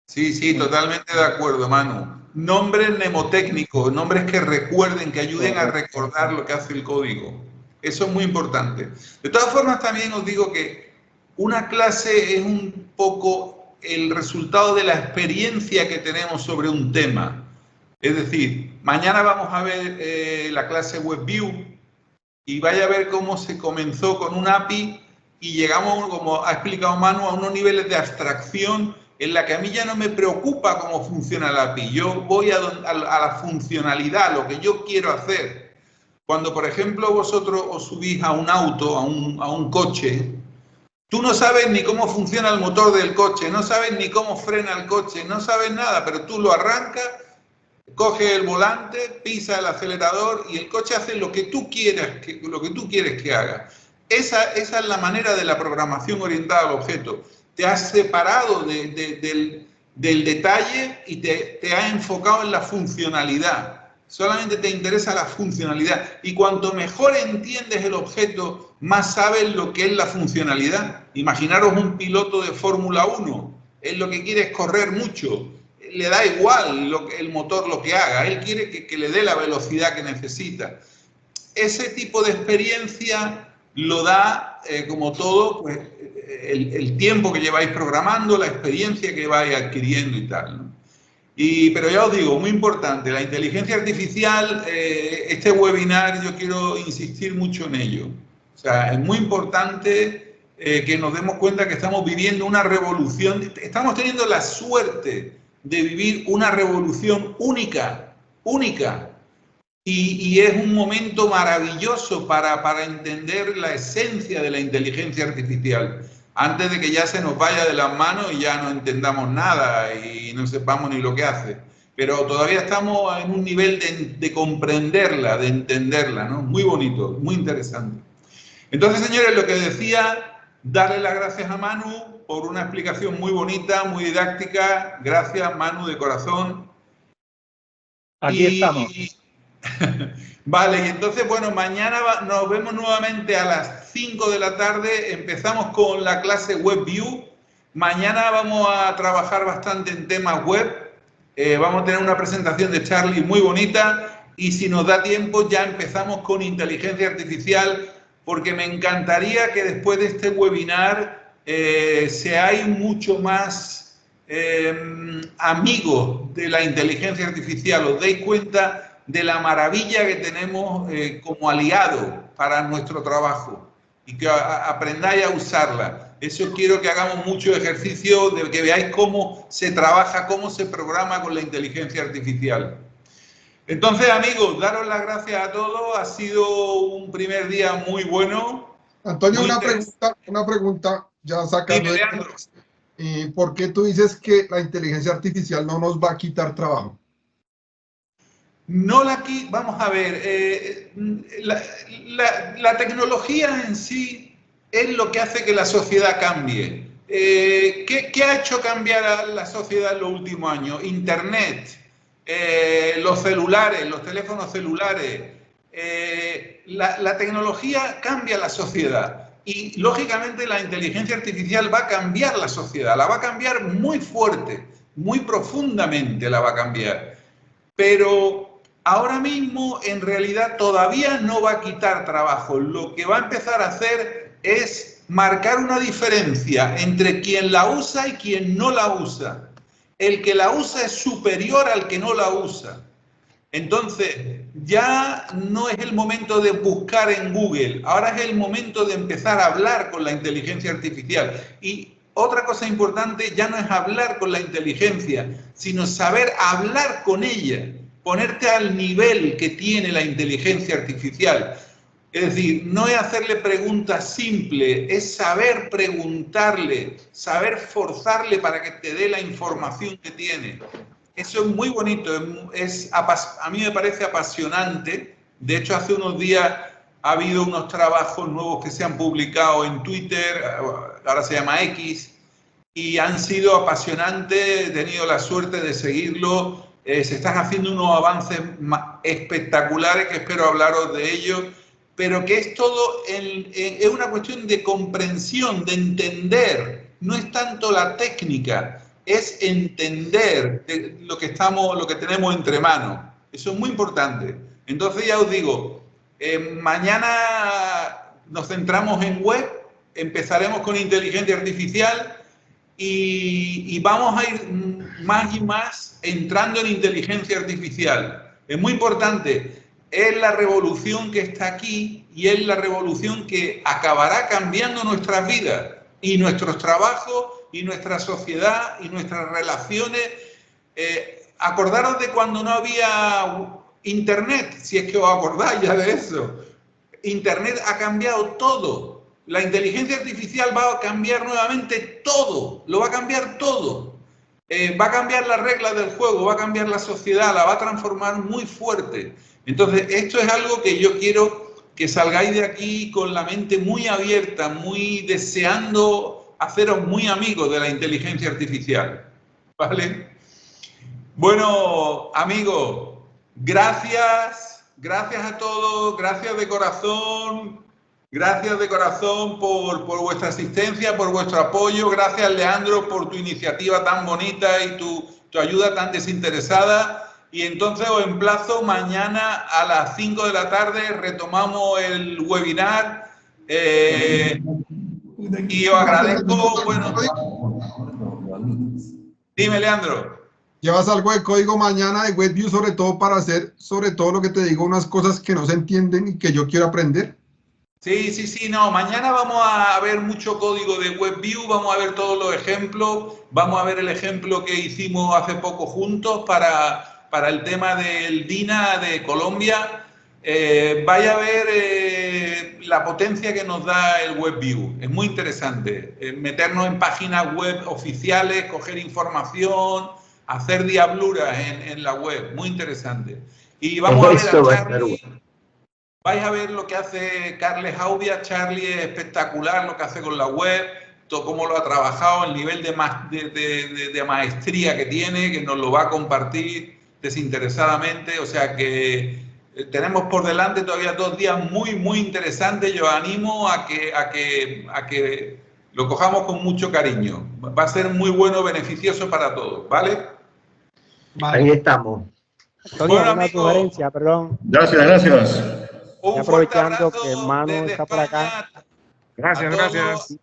Speaker 1: Sí, sí, totalmente de acuerdo, Manu. Nombres mnemotécnicos, nombres que recuerden, que ayuden a recordar lo que hace el código. Eso es muy importante. De todas formas, también os digo que una clase es un poco el resultado de la experiencia que tenemos sobre un tema. Es decir, mañana vamos a ver la clase WebView y vaya a ver cómo se comenzó con un API y llegamos, como ha explicado Manu, a unos niveles de abstracción en la que a mí ya no me preocupa cómo funciona el API. Yo voy a la funcionalidad, lo que yo quiero hacer. Cuando, por ejemplo, vosotros os subís a un auto, a un coche, tú no sabes ni cómo funciona el motor del coche, no sabes ni cómo frena el coche, no sabes nada, pero tú lo arrancas, coges el volante, pisa el acelerador y el coche hace lo que tú quieres que haga. Esa es la manera de la programación orientada al objeto. Te has separado del detalle y te has enfocado en la funcionalidad. Solamente te interesa la funcionalidad. Y cuanto mejor entiendes el objeto, más sabes lo que es la funcionalidad. Imaginaros un piloto de Fórmula 1. Él lo que quiere es correr mucho. Le da igual el motor lo que haga. Él quiere que le dé la velocidad que necesita. Ese tipo de experiencia lo da, como todo, pues, el tiempo que lleváis programando, la experiencia que vais adquiriendo y tal, ¿no? Pero ya os digo, muy importante, la inteligencia artificial, este webinar yo quiero insistir mucho en ello. O sea, es muy importante que nos demos cuenta que estamos viviendo una revolución, estamos teniendo la suerte de vivir una revolución única, y es un momento maravilloso para entender la esencia de la inteligencia artificial, antes de que ya se nos vaya de las manos y ya no entendamos nada y no sepamos ni lo que hace. Pero todavía estamos en un nivel de comprenderla, de entenderla, ¿no? Muy bonito, muy interesante. Entonces, señores, lo que decía, darle las gracias a Manu por una explicación muy bonita, muy didáctica. Gracias, Manu, de corazón.
Speaker 2: Aquí estamos.
Speaker 1: Vale, y entonces, bueno, mañana nos vemos nuevamente a las 5 de la tarde, empezamos con la clase WebView. Mañana vamos a trabajar bastante en temas web, vamos a tener una presentación de Charlie muy bonita y si nos da tiempo ya empezamos con inteligencia artificial, porque me encantaría que después de este webinar seáis mucho más amigos de la inteligencia artificial, os deis cuenta de la maravilla que tenemos como aliado para nuestro trabajo y que aprendáis a usarla. Eso quiero que hagamos mucho ejercicio, de que veáis cómo se trabaja, cómo se programa con la inteligencia artificial. Entonces, amigos, daros las gracias a todos. Ha sido un primer día muy bueno.
Speaker 5: Antonio,
Speaker 1: muy
Speaker 5: una pregunta, ya sacando de... ¿por qué tú dices que la inteligencia artificial no nos va a quitar trabajo?
Speaker 1: No vamos a ver, la tecnología en sí es lo que hace que la sociedad cambie. ¿Qué ha hecho cambiar a la sociedad en los últimos años? Internet, los celulares, los teléfonos celulares. La tecnología cambia la sociedad y, lógicamente, la inteligencia artificial va a cambiar la sociedad, la va a cambiar muy fuerte, muy profundamente la va a cambiar. Pero ahora mismo, en realidad, todavía no va a quitar trabajo. Lo que va a empezar a hacer es marcar una diferencia entre quien la usa y quien no la usa. El que la usa es superior al que no la usa. Entonces, ya no es el momento de buscar en Google, ahora es el momento de empezar a hablar con la inteligencia artificial. Y otra cosa importante ya no es hablar con la inteligencia, sino saber hablar con ella, ponerte al nivel que tiene la inteligencia artificial. Es decir, no es hacerle preguntas simples, es saber preguntarle, saber forzarle para que te dé la información que tiene. Eso es muy bonito, a mí me parece apasionante. De hecho, hace unos días ha habido unos trabajos nuevos que se han publicado en Twitter, ahora se llama X, y han sido apasionantes, he tenido la suerte de seguirlo. Se están haciendo unos avances espectaculares que espero hablaros de ellos, pero que es todo, es una cuestión de comprensión, de entender, no es tanto la técnica, es entender lo que tenemos entre manos. Eso es muy importante. Entonces ya os digo, mañana nos centramos en web, empezaremos con inteligencia artificial y vamos a ir más y más entrando en inteligencia artificial. Es muy importante, es la revolución que está aquí y es la revolución que acabará cambiando nuestras vidas y nuestros trabajos y nuestra sociedad y nuestras relaciones. Acordaros de cuando no había Internet, si es que os acordáis ya de eso. Internet ha cambiado todo. La inteligencia artificial va a cambiar nuevamente todo, lo va a cambiar todo. Va a cambiar las reglas del juego, va a cambiar la sociedad, la va a transformar muy fuerte. Entonces, esto es algo que yo quiero que salgáis de aquí con la mente muy abierta, muy deseando haceros muy amigos de la inteligencia artificial, ¿vale? Bueno, amigos, gracias a todos, gracias de corazón por vuestra asistencia, por vuestro apoyo. Gracias, Leandro, por tu iniciativa tan bonita y tu ayuda tan desinteresada. Y entonces os emplazo mañana a las 5 de la tarde, retomamos el webinar. Y os agradezco, bueno... Dime, Leandro.
Speaker 5: ¿Llevas algo de código mañana de WebView, sobre todo para hacer, sobre todo lo que te digo, unas cosas que no se entienden y que yo quiero aprender?
Speaker 1: Sí, no, mañana vamos a ver mucho código de WebView, vamos a ver todos los ejemplos, vamos a ver el ejemplo que hicimos hace poco juntos para el tema del DINA de Colombia. Vaya a ver la potencia que nos da el WebView, es muy interesante, meternos en páginas web oficiales, coger información, hacer diabluras en la web, muy interesante. Y vamos a ver a Charlie. Vais a ver lo que hace Carles Aubia. Charlie es espectacular lo que hace con la web, todo cómo lo ha trabajado, el nivel de maestría que tiene, que nos lo va a compartir desinteresadamente. O sea que tenemos por delante todavía 2 días muy interesantes. Yo animo a que lo cojamos con mucho cariño. Va a ser muy bueno, beneficioso para todos, ¿vale?
Speaker 3: Ahí estamos.
Speaker 9: Antonio, una sugerencia, perdón.
Speaker 11: Gracias.
Speaker 1: Un
Speaker 9: aprovechando
Speaker 1: fuerte abrazo
Speaker 9: que Manu
Speaker 1: desde
Speaker 9: está por acá.
Speaker 1: España.
Speaker 11: Gracias.